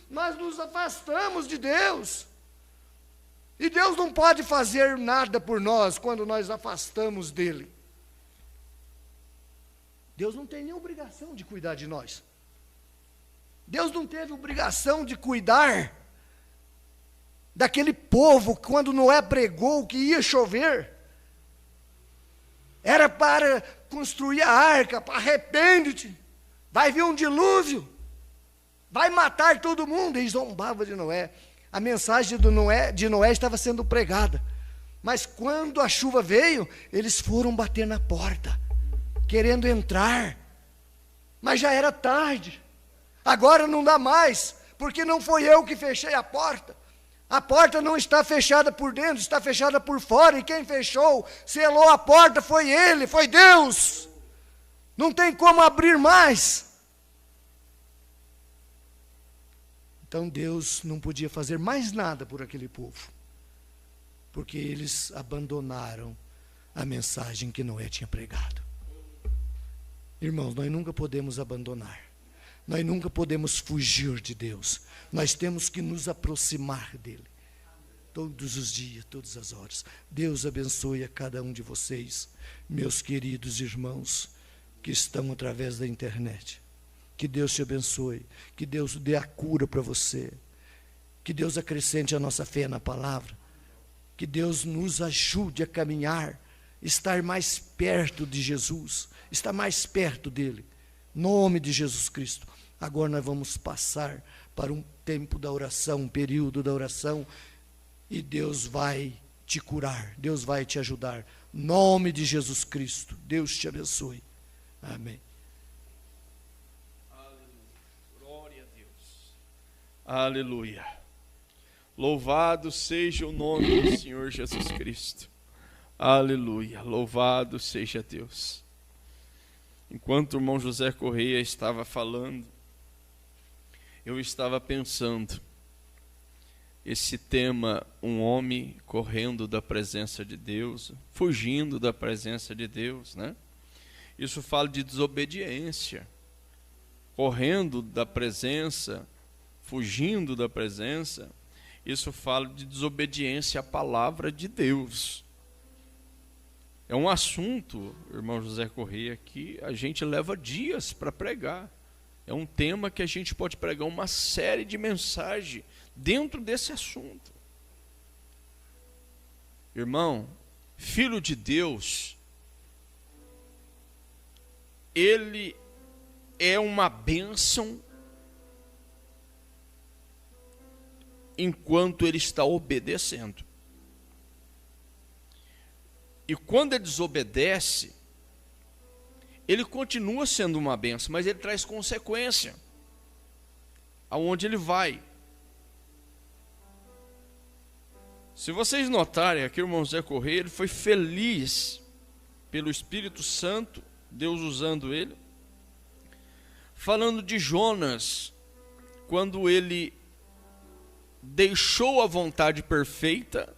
nós nos afastamos de Deus. E Deus não pode fazer nada por nós quando nós afastamos dele. Deus não tem nem obrigação de cuidar de nós. Deus não teve obrigação de cuidar daquele povo quando Noé pregou que ia chover. Era para construir a arca, arrepende-te, vai vir um dilúvio, vai matar todo mundo. E zombava de Noé. A mensagem de Noé estava sendo pregada. Mas quando a chuva veio, eles foram bater na porta, querendo entrar. Mas já era tarde. Agora não dá mais, porque não foi eu que fechei a porta. A porta não está fechada por dentro, está fechada por fora. E quem fechou, selou a porta, foi Ele, foi Deus. Não tem como abrir mais. Então Deus não podia fazer mais nada por aquele povo, porque eles abandonaram a mensagem que Noé tinha pregado. Irmãos, nós nunca podemos abandonar, nós nunca podemos fugir de Deus, nós temos que nos aproximar dEle, todos os dias, todas as horas. Deus abençoe a cada um de vocês, meus queridos irmãos, que estão através da internet. Que Deus te abençoe, que Deus dê a cura para você, que Deus acrescente a nossa fé na palavra, que Deus nos ajude a caminhar, estar mais perto de Jesus, estar mais perto dEle, em nome de Jesus Cristo. Agora nós vamos passar para um tempo da oração, um período da oração, e Deus vai te curar, Deus vai te ajudar. Em nome de Jesus Cristo, Deus te abençoe. Amém. Glória a Deus. Aleluia. Louvado seja o nome do Senhor Jesus Cristo. Aleluia. Louvado seja Deus. Enquanto o irmão José Correia estava falando, eu estava pensando, esse tema, um homem correndo da presença de Deus, fugindo da presença de Deus, né? Isso fala de desobediência, correndo da presença, fugindo da presença, isso fala de desobediência à palavra de Deus. É um assunto, irmão José Correia, que a gente leva dias para pregar. É um tema que a gente pode pregar uma série de mensagens dentro desse assunto. Irmão, filho de Deus, ele é uma bênção enquanto ele está obedecendo. E quando ele desobedece, ele continua sendo uma bênção, mas ele traz consequência aonde ele vai. Se vocês notarem aqui, o irmão Zé Correia, ele foi feliz pelo Espírito Santo, Deus usando ele, falando de Jonas, quando ele deixou a vontade perfeita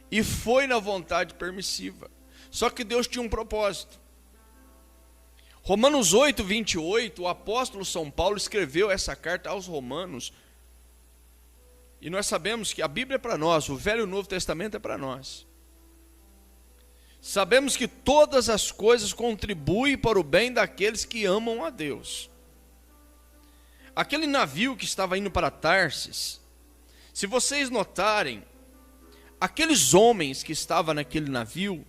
e foi na vontade permissiva. Só que Deus tinha um propósito. Romanos 8, 28, o apóstolo São Paulo escreveu essa carta aos romanos. E nós sabemos que a Bíblia é para nós, o Velho e o Novo Testamento é para nós. Sabemos que todas as coisas contribuem para o bem daqueles que amam a Deus. Aquele navio que estava indo para Tarsis, se vocês notarem, aqueles homens que estavam naquele navio,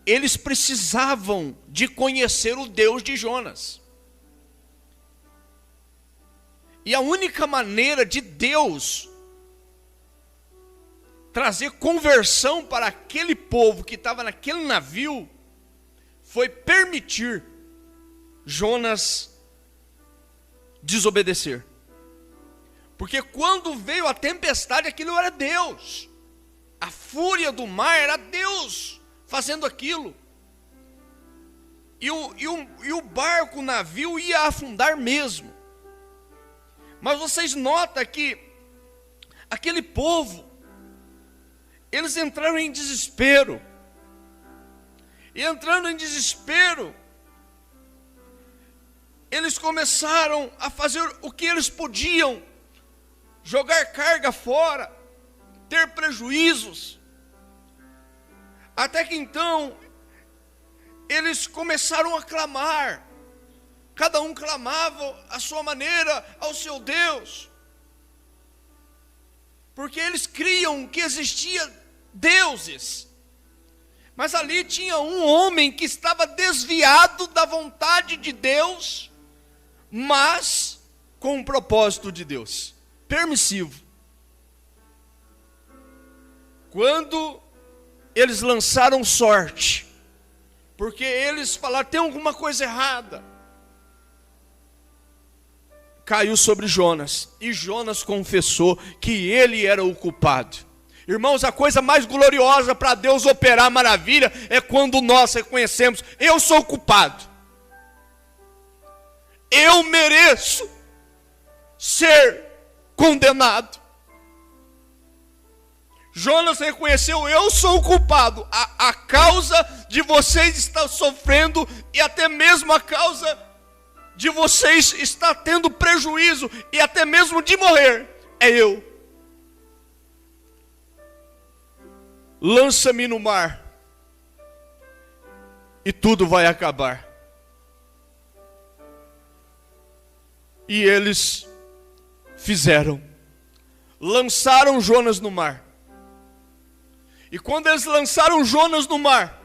eles precisavam de conhecer o Deus de Jonas. E a única maneira de Deus trazer conversão para aquele povo que estava naquele navio foi permitir Jonas desobedecer. Porque quando veio a tempestade, aquilo era Deus. A fúria do mar era Deus fazendo aquilo. E o barco, o navio ia afundar mesmo. Mas vocês notam que aquele povo, eles entraram em desespero. E entrando em desespero, eles começaram a fazer o que eles podiam, jogar carga fora, ter prejuízos. Até que então, eles começaram a clamar. Cada um clamava à sua maneira, ao seu Deus. Porque eles criam que existia deuses. Mas ali tinha um homem que estava desviado da vontade de Deus, mas com um propósito de Deus, permissivo. Quando eles lançaram sorte, porque eles falaram, tem alguma coisa errada, caiu sobre Jonas, e Jonas confessou que ele era o culpado. Irmãos, a coisa mais gloriosa para Deus operar maravilha é quando nós reconhecemos, eu sou o culpado, eu mereço ser condenado. Jonas reconheceu, eu sou o culpado, a causa de vocês estar sofrendo, e até mesmo a causa de vocês estar tendo prejuízo, e até mesmo de morrer, é eu. Lança-me no mar, e tudo vai acabar. E eles fizeram, lançaram Jonas no mar. E quando eles lançaram Jonas no mar,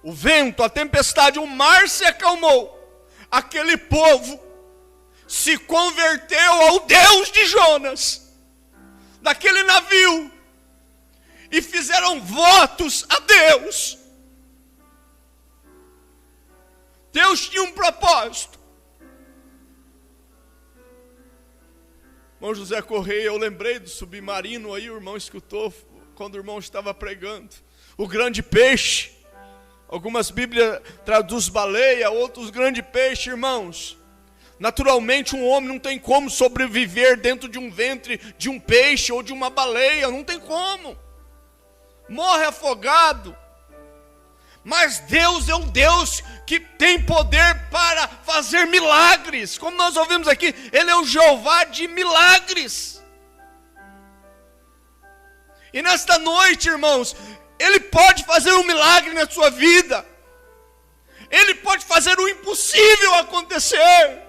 o vento, a tempestade, o mar se acalmou. Aquele povo se converteu ao Deus de Jonas, daquele navio. e fizeram votos a Deus. Deus tinha um propósito. Irmão José Correia, eu lembrei do submarino aí, o irmão escutou quando o irmão estava pregando. O grande peixe. Algumas Bíblias traduzem baleia, outros grande peixe, irmãos. Naturalmente um homem não tem como sobreviver dentro de um ventre de um peixe ou de uma baleia, não tem como. Morre afogado. Mas Deus é um Deus que tem poder para fazer milagres. Como nós ouvimos aqui, Ele é o Jeová de milagres. E nesta noite, irmãos, Ele pode fazer um milagre na sua vida. Ele pode fazer o impossível acontecer.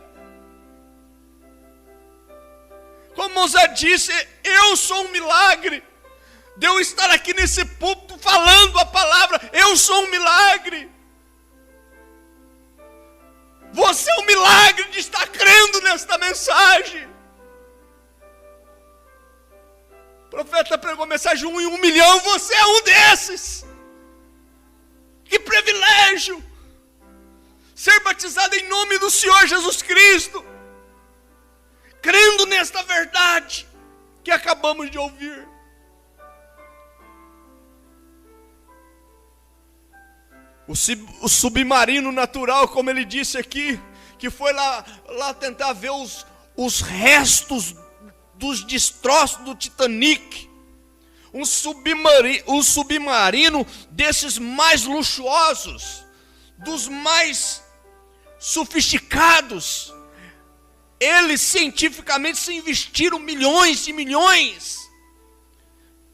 Como Moisés disse, eu sou um milagre. De eu estar aqui nesse púlpito falando a palavra, eu sou um milagre. Você é um milagre de estar crendo nesta mensagem. O profeta pregou a mensagem 1 em 1 milhão, você é um desses. Que privilégio! Ser batizado em nome do Senhor Jesus Cristo, crendo nesta verdade que acabamos de ouvir. O submarino natural, como ele disse aqui, que foi lá tentar ver os restos dos destroços do Titanic. Um submarino desses mais luxuosos, dos mais sofisticados. Eles cientificamente se investiram milhões e milhões.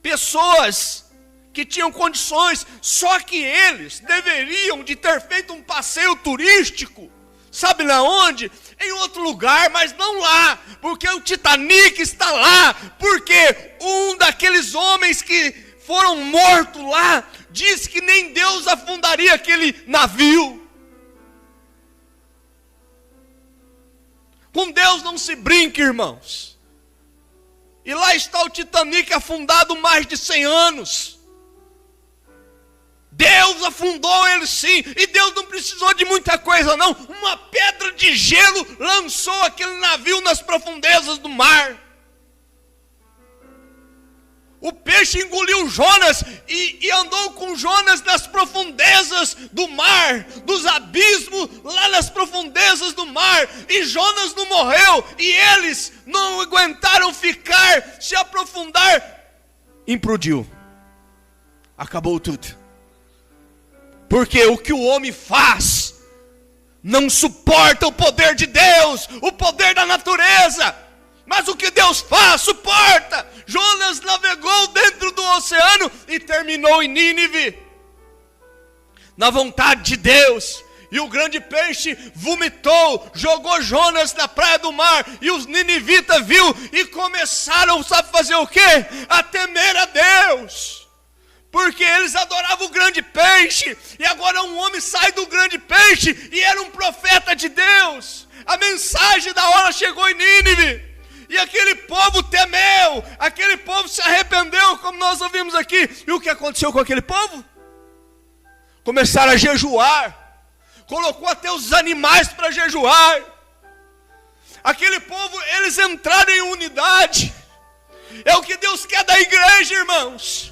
Pessoas que tinham condições, só que eles deveriam de ter feito um passeio turístico, sabe na onde? Em outro lugar, mas não lá, porque o Titanic está lá, porque um daqueles homens que foram mortos lá, disse que nem Deus afundaria aquele navio. Com Deus não se brinca, irmãos. E lá está o Titanic afundado mais de 100 anos. Deus afundou ele sim, e Deus não precisou de muita coisa não. Uma pedra de gelo lançou aquele navio nas profundezas do mar. O peixe engoliu Jonas e andou com Jonas nas profundezas do mar, dos abismos lá nas profundezas do mar, e Jonas não morreu, e eles não aguentaram se aprofundar, implodiu, acabou tudo. Porque o que o homem faz não suporta o poder de Deus, o poder da natureza. Mas o que Deus faz, suporta. Jonas navegou dentro do oceano e terminou em Nínive, na vontade de Deus. E o grande peixe vomitou, jogou Jonas na praia do mar, e os ninivitas viu e começaram, sabe fazer o quê? A temer a Deus. Porque eles adoravam o grande peixe, e agora um homem sai do grande peixe, e era um profeta de Deus. A mensagem da hora chegou em Nínive, e aquele povo temeu, aquele povo se arrependeu, como nós ouvimos aqui. E o que aconteceu com aquele povo? Começaram a jejuar, colocou até os animais para jejuar. Aquele povo, eles entraram em unidade. É o que Deus quer da igreja, irmãos.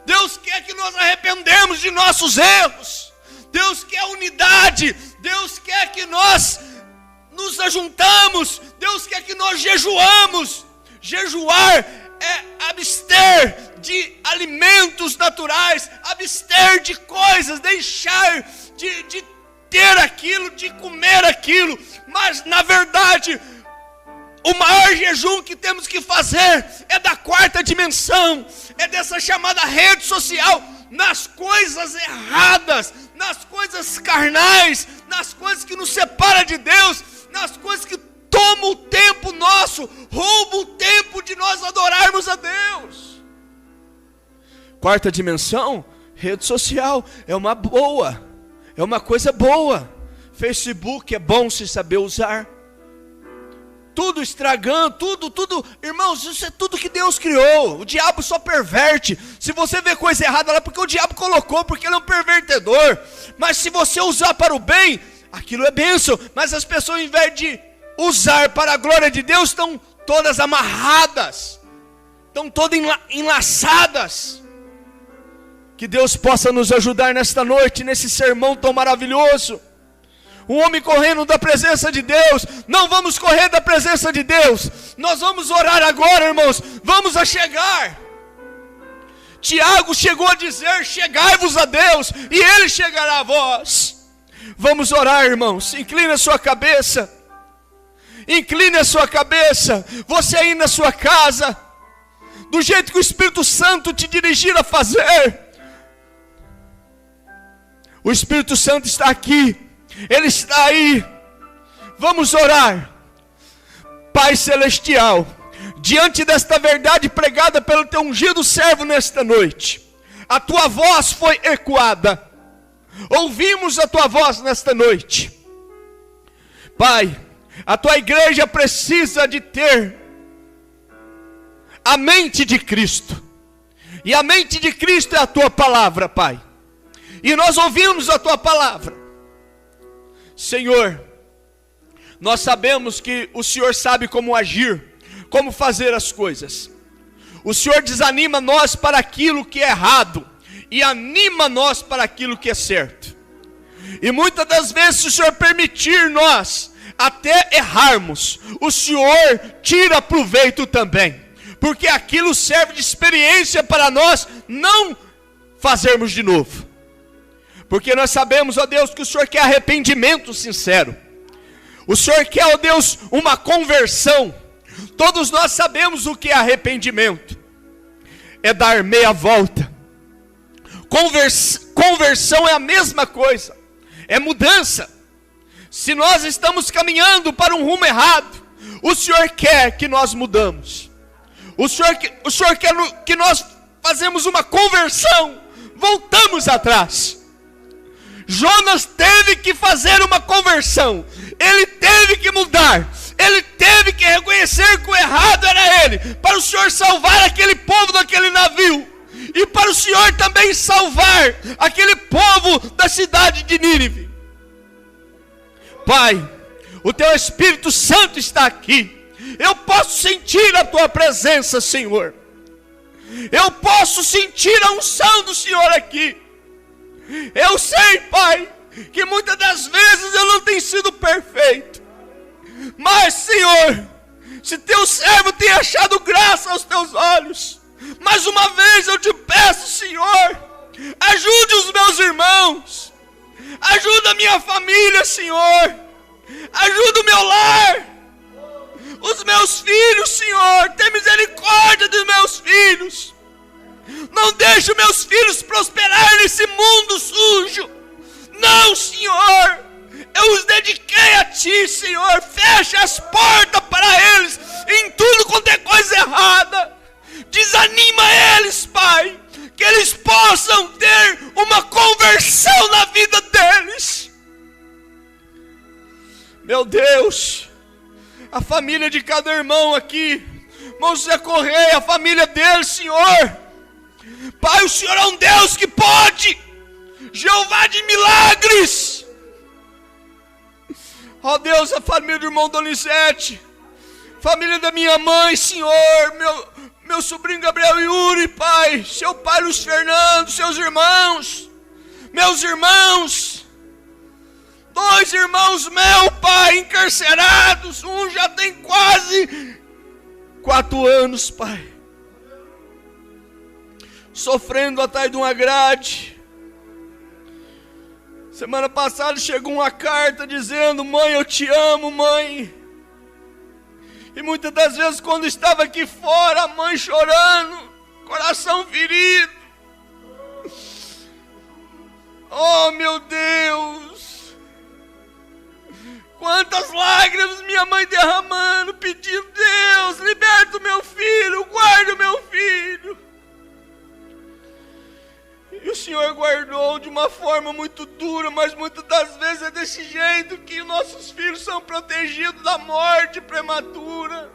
Deus quer que nós arrependemos de nossos erros. Deus quer unidade. Deus quer que nós nos ajuntamos. Deus quer que nós jejuamos. Jejuar é abster de alimentos naturais, abster de coisas, deixar de ter aquilo, de comer aquilo. Mas na verdade, o maior jejum que temos que fazer é da quarta dimensão, é dessa chamada rede social, nas coisas erradas, nas coisas carnais, nas coisas que nos separam de Deus, nas coisas que tomam o tempo nosso, roubam o tempo de nós adorarmos a Deus. Quarta dimensão, rede social, é uma coisa boa. Facebook é bom se saber usar. tudo estragando, tudo, irmãos, isso é tudo que Deus criou. O diabo só perverte. Se você vê coisa errada lá, porque o diabo colocou, porque ele é um pervertedor. Mas se você usar para o bem, aquilo é bênção. Mas as pessoas, ao invés de usar para a glória de Deus, estão todas amarradas, estão todas enlaçadas. Que Deus possa nos ajudar nesta noite, nesse sermão tão maravilhoso. Um homem correndo da presença de Deus. Não vamos correr da presença de Deus. Nós vamos orar agora, irmãos. Vamos a chegar. Tiago chegou a dizer: chegai-vos a Deus, e Ele chegará a vós. Vamos orar, irmãos. Incline a sua cabeça. Incline a sua cabeça. Você aí na sua casa, do jeito que o Espírito Santo te dirigir a fazer. O Espírito Santo está aqui. Ele está aí. Vamos orar. Pai celestial, diante desta verdade pregada pelo teu ungido servo nesta noite, a tua voz foi ecoada. Ouvimos a tua voz nesta noite. Pai, a tua igreja precisa de ter a mente de Cristo. E a mente de Cristo é a tua palavra, Pai. E nós ouvimos a tua palavra. Senhor, nós sabemos que o Senhor sabe como agir, como fazer as coisas. O Senhor desanima nós para aquilo que é errado e anima nós para aquilo que é certo. E muitas das vezes, se o Senhor permitir nós até errarmos, o Senhor tira proveito também, porque aquilo serve de experiência para nós não fazermos de novo. Porque nós sabemos, ó Deus, que o Senhor quer arrependimento sincero. O Senhor quer, ó Deus, uma conversão. Todos nós sabemos o que é arrependimento. É dar meia volta. Conversão é a mesma coisa. É mudança. Se nós estamos caminhando para um rumo errado, o Senhor quer que nós mudamos. O Senhor quer que nós fazemos uma conversão. Voltamos atrás. Jonas teve que fazer uma conversão. Ele teve que mudar. Ele teve que reconhecer que o errado era ele, para o Senhor salvar aquele povo daquele navio, e para o Senhor também salvar aquele povo da cidade de Nínive. Pai, o teu Espírito Santo está aqui. Eu posso sentir a tua presença, Senhor. Eu posso sentir a unção do Senhor aqui. Eu sei, Pai, que muitas das vezes eu não tenho sido perfeito. Mas, Senhor, se teu servo tem achado graça aos teus olhos, mais uma vez eu te peço, Senhor, ajude os meus irmãos, ajuda a minha família, Senhor, ajuda o meu lar, os meus filhos, Senhor, tem misericórdia dos meus filhos. Não deixe meus filhos prosperar nesse mundo sujo. Não, Senhor, eu os dediquei a Ti, Senhor. Fecha as portas para eles em tudo quanto é coisa errada. Desanima eles, Pai, que eles possam ter uma conversão na vida deles. Meu Deus, a família de cada irmão aqui, irmão José Correia, a família dele, Senhor, Pai, o Senhor é um Deus que pode, Jeová de milagres. Ó Deus, a família do irmão Donizete, família da minha mãe, Senhor, meu sobrinho Gabriel Yuri, Pai, seu pai Luiz Fernando, seus irmãos, meus irmãos, 2 irmãos meus, Pai, encarcerados, um já tem quase 4 anos, Pai, sofrendo atrás de uma grade. Semana passada chegou uma carta dizendo: mãe, eu te amo, mãe. E muitas das vezes quando estava aqui fora, a mãe chorando, coração ferido. Oh meu Deus, quantas lágrimas minha mãe derramando, pedindo: Deus, liberta o meu filho, guarda o meu filho. E o Senhor guardou de uma forma muito dura, mas muitas das vezes é desse jeito que nossos filhos são protegidos da morte prematura.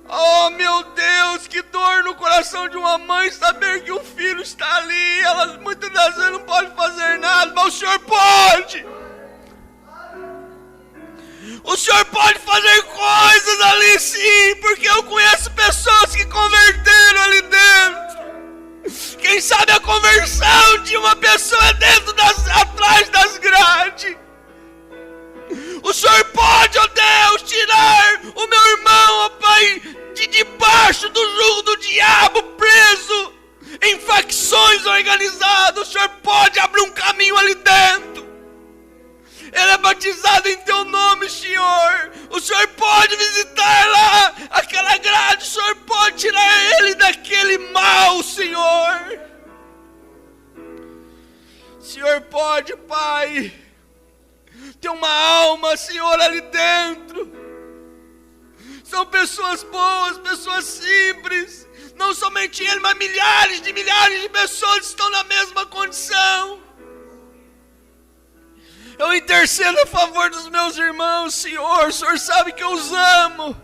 Oh, meu Deus, que dor no coração de uma mãe saber que o filho está ali. Ela muitas das vezes não pode fazer nada, mas o Senhor pode. O Senhor pode fazer coisas ali sim, porque eu conheço pessoas que converteram ali dentro. Quem sabe a conversão de uma pessoa é atrás das grades. O Senhor pode, ó Deus, tirar o meu irmão, ó Pai, de debaixo do jugo do diabo, preso em facções organizadas. O Senhor pode abrir um caminho ali dentro. Ele é batizado em Teu nome, Senhor. O Senhor pode visitar lá aquela grade. O Senhor pode tirar ele daquele mal, Senhor. O Senhor pode, Pai, ter uma alma, Senhor, ali dentro. São pessoas boas, pessoas simples. Não somente ele, mas milhares de pessoas estão na mesma condição. Eu intercedo a favor dos meus irmãos, Senhor. O Senhor sabe que eu os amo.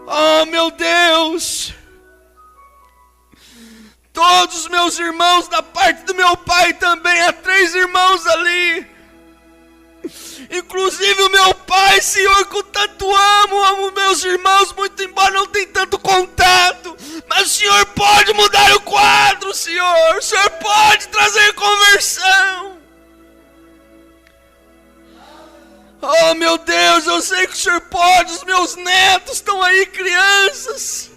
Oh, meu Deus. Todos os meus irmãos, da parte do meu pai também, há 3 irmãos ali. Inclusive o meu pai, Senhor, que eu tanto amo meus irmãos, muito embora não tenha tanto contato. Mas o Senhor pode mudar o quadro, Senhor. O Senhor pode trazer conversão. Oh, meu Deus, eu sei que o Senhor pode. Os meus netos estão aí, crianças.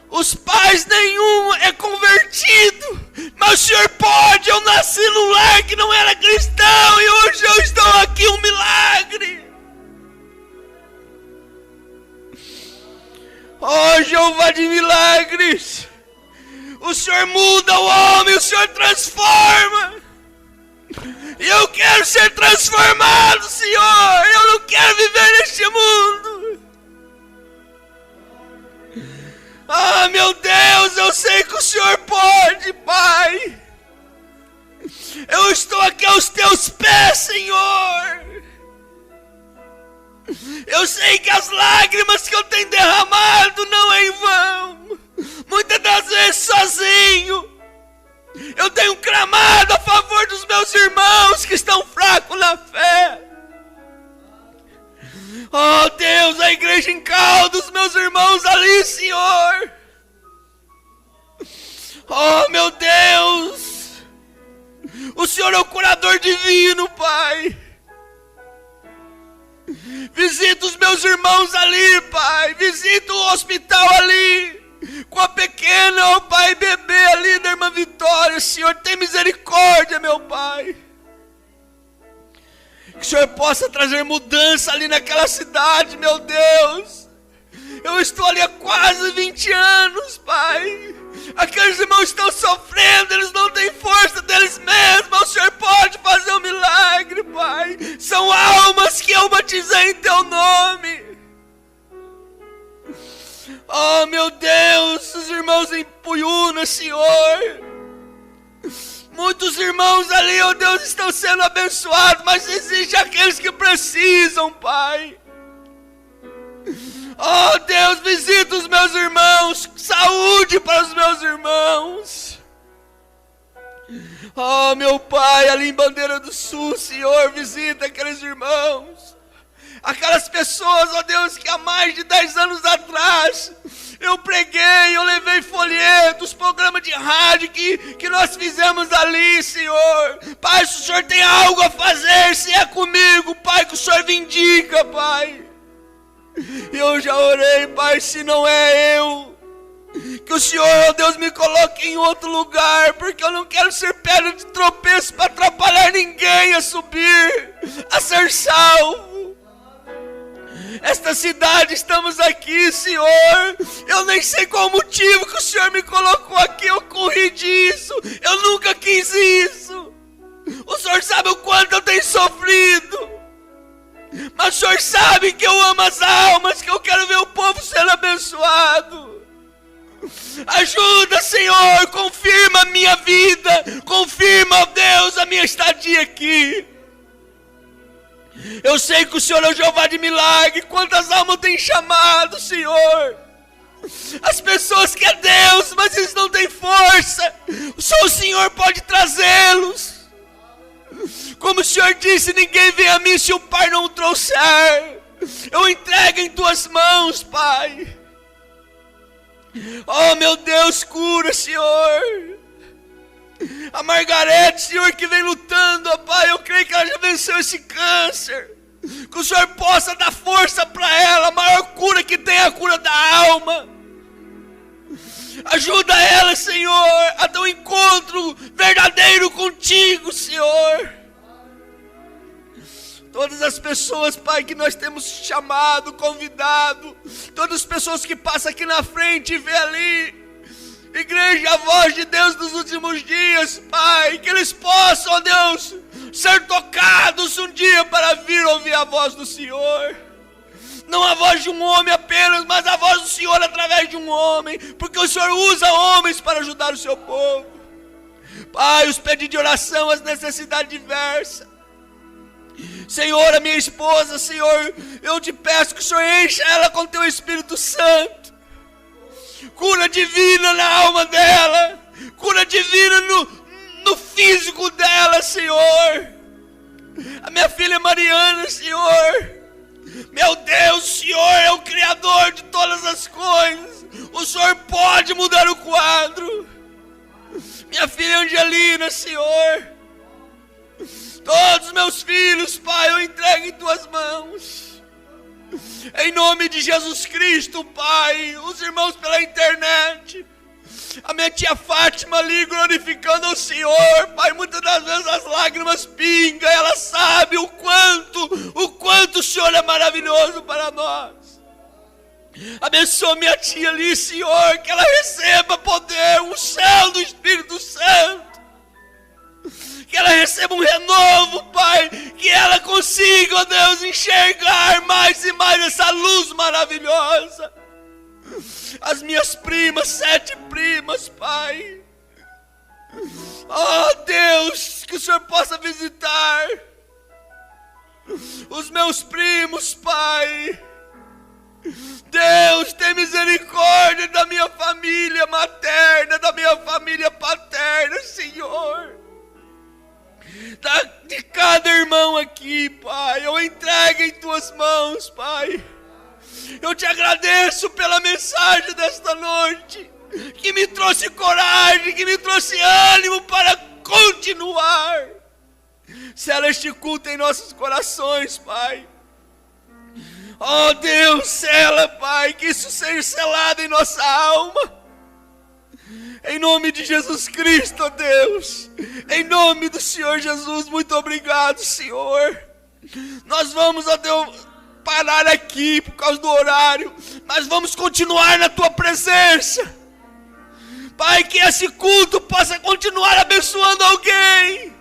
Os pais nenhum é convertido, mas o Senhor pode. Eu nasci num lar que não era cristão e hoje eu estou aqui, um milagre. Oh, Jeová de milagres, o Senhor muda o homem, o Senhor transforma. E eu quero ser transformado, Senhor. Eu não quero viver neste mundo. Ah, meu Deus, eu sei que o Senhor pode, Pai. Eu estou aqui aos Teus pés, Senhor. Eu sei que as lágrimas que eu tenho derramado não é em vão. Muitas das vezes sozinho eu tenho clamado a favor dos meus irmãos que estão fracos na fé. Oh Deus, a igreja em Caldas, meus irmãos ali, Senhor. Oh meu Deus, o Senhor é o curador divino, Pai. Visita os meus irmãos ali, Pai. Visita o hospital ali, com a pequena, ó Pai, bebê ali da irmã Vitória. Senhor, tem misericórdia, meu Pai. Que o Senhor possa trazer mudança ali naquela cidade, meu Deus. Eu estou ali há quase 20 anos, Pai. Aqueles irmãos estão sofrendo, eles não têm força deles mesmos. O Senhor pode fazer um milagre, Pai. São almas que eu batizei em Teu nome. Oh, meu Deus, os irmãos em Puyuna, Senhor. Muitos irmãos ali, oh Deus, estão sendo abençoados, mas existem aqueles que precisam, Pai. Oh Deus, visita os meus irmãos, saúde para os meus irmãos. Oh meu Pai, ali em Bandeira do Sul, Senhor, visita aqueles irmãos. Aquelas pessoas, ó Deus, que há mais de 10 anos atrás eu preguei, eu levei folhetos, programas de rádio que nós fizemos ali, Senhor. Pai, se o Senhor tem algo a fazer, se é comigo, Pai, que o Senhor vindica, Pai. Eu já orei, Pai, se não é eu, que o Senhor, ó Deus, me coloque em outro lugar, porque eu não quero ser pedra de tropeço para atrapalhar ninguém a subir, a ser salvo. Esta cidade, estamos aqui, Senhor. Eu nem sei qual o motivo que o Senhor me colocou aqui. Eu corri disso. Eu nunca quis isso. O Senhor sabe o quanto eu tenho sofrido. Mas o Senhor sabe que eu amo as almas, que eu quero ver o povo sendo abençoado. Ajuda, Senhor, confirma a minha vida, confirma, ó Deus, a minha estadia aqui. Eu sei que o Senhor é o Jeová de milagre. Quantas almas tem chamado, Senhor? As pessoas que é Deus, mas eles não têm força. Só o Senhor pode trazê-los. Como o Senhor disse, ninguém vem a mim se o Pai não o trouxer. Eu entrego em tuas mãos, Pai. Oh, meu Deus, cura, Senhor. A Margarete, Senhor, que vem lutando, ó Pai, eu creio que ela já venceu esse câncer. Que o Senhor possa dar força para ela. A maior cura que tem é a cura da alma. Ajuda ela, Senhor, a ter um encontro verdadeiro contigo, Senhor. Todas as pessoas, Pai, que nós temos chamado, convidado, todas as pessoas que passam aqui na frente e vê ali, igreja, a voz de Deus dos últimos dias, Pai, que eles possam, ó Deus, ser tocados um dia para vir ouvir a voz do Senhor. Não a voz de um homem apenas, mas a voz do Senhor através de um homem, porque o Senhor usa homens para ajudar o seu povo. Pai, os pedidos de oração, as necessidades diversas. Senhor, a minha esposa, Senhor, eu te peço que o Senhor encha ela com teu Espírito Santo. Cura divina na alma dela, cura divina no físico dela, Senhor. A minha filha Mariana, Senhor, meu Deus, o Senhor é o Criador de todas as coisas. O Senhor pode mudar o quadro. Minha filha Angelina, Senhor, todos os meus filhos, Pai, eu entrego em tuas mãos. Em nome de Jesus Cristo, Pai, os irmãos pela internet, a minha tia Fátima ali glorificando ao Senhor, Pai, muitas das vezes as lágrimas pingam, ela sabe o quanto o Senhor é maravilhoso para nós. Abençoa minha tia ali, Senhor, que ela receba poder, o céu do Espírito Santo. Que ela receba um renovo, Pai. Que ela consiga, ó Deus, enxergar mais e mais essa luz maravilhosa. As minhas primas, 7 primas, Pai. Oh Deus, que o Senhor possa visitar os meus primos, Pai. Deus, tem misericórdia da minha família materna, da minha família paterna, Senhor. De cada irmão aqui, Pai, eu entrego em tuas mãos, Pai. Eu te agradeço pela mensagem desta noite, que me trouxe coragem, que me trouxe ânimo para continuar. Sela este culto em nossos corações, Pai. Oh Deus, sela, Pai, que isso seja selado em nossa alma. Em nome de Jesus Cristo, ó Deus. Em nome do Senhor Jesus, muito obrigado, Senhor. Nós vamos, ó Deus, parar aqui por causa do horário, mas vamos continuar na Tua presença. Pai, que esse culto possa continuar abençoando alguém.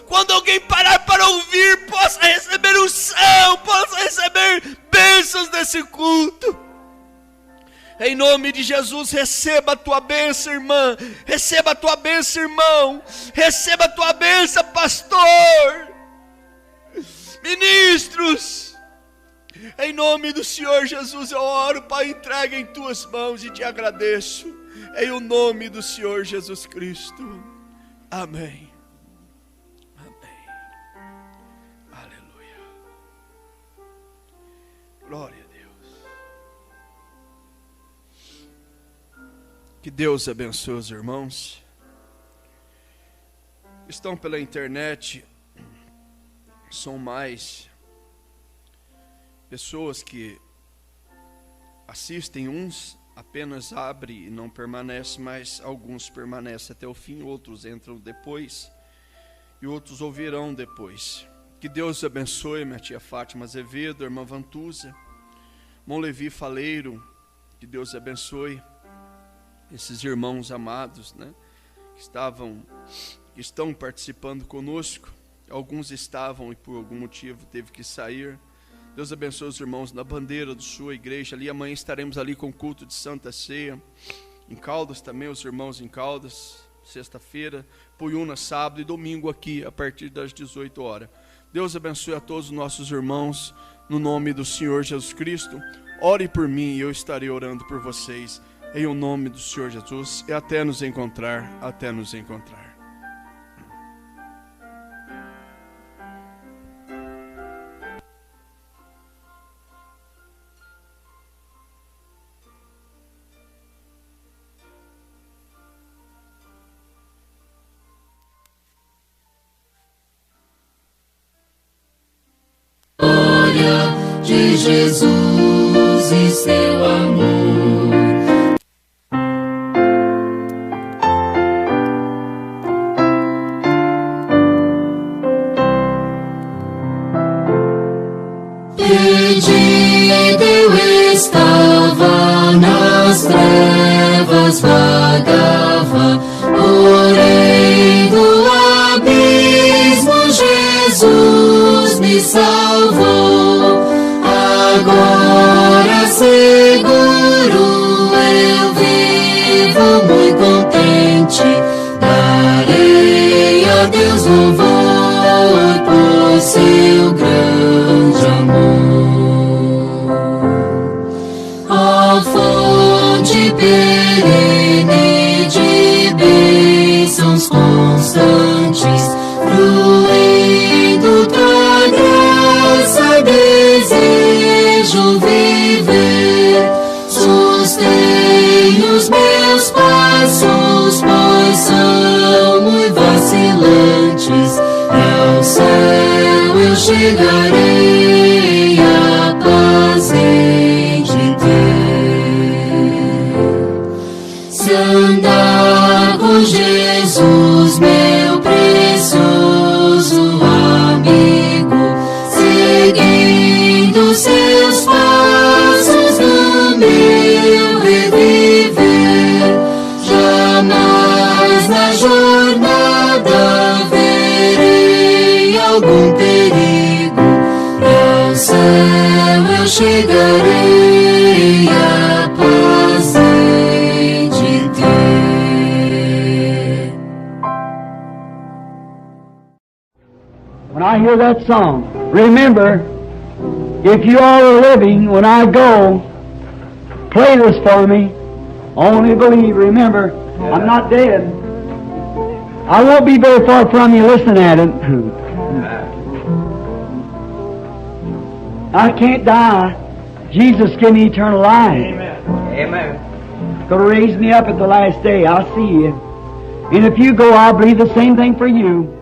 Quando alguém parar para ouvir, possa receber unção, possa receber bênçãos desse culto. Em nome de Jesus, receba a tua bênção, irmã. Receba a tua bênção, irmão. Receba a tua bênção, pastor. Ministros. Em nome do Senhor Jesus, eu oro, Pai, entrega em tuas mãos e te agradeço. Em o nome do Senhor Jesus Cristo. Amém. Amém. Aleluia. Glória a Deus. Que Deus abençoe os irmãos. Estão pela internet. São mais pessoas que assistem, uns apenas abrem e não permanecem, mas alguns permanecem até o fim, outros entram depois e outros ouvirão depois. Que Deus abençoe minha tia Fátima Azevedo, irmã Vantuza, irmão Levi Faleiro, que Deus abençoe esses irmãos amados, né, que estão participando conosco. Alguns estavam e por algum motivo teve que sair. Deus abençoe os irmãos na bandeira da sua igreja ali. Amanhã estaremos ali com o culto de Santa Ceia. em Caldas também, os irmãos em Caldas, sexta-feira, Puyuna sábado e domingo aqui, a partir das 18 horas. Deus abençoe a todos os nossos irmãos, no nome do Senhor Jesus Cristo. Ore por mim e eu estarei orando por vocês, em o nome do Senhor Jesus, e até nos encontrar, até nos encontrar. De Jesus e seu amor. Perdido eu estava, nas trevas vagava, porém do abismo Jesus me salvou. Agora seguro eu vivo muito contente, darei a Deus louvor por seu grande amor. Ó fonte perene de bênçãos constantes, fluindo tua graça, desejo viver. Sustém os meus passos, pois são muito vacilantes. Ao céu eu chegarei, a paz hei de ter. Se andar com Jesus, meu precioso amigo, seguindo seus passos no meu reviver, jamais na jornada verei algum perigo. Ao céu eu chegarei, a paz hei de ter. When I hear that song, remember, if you all are living, when I go, play this for me. Only believe. Remember, I'm not dead. I won't be very far from you listening at it. I can't die. Jesus give me eternal life. Amen. Going to raise me up at the last day. I'll see you. And if you go, I'll believe the same thing for you.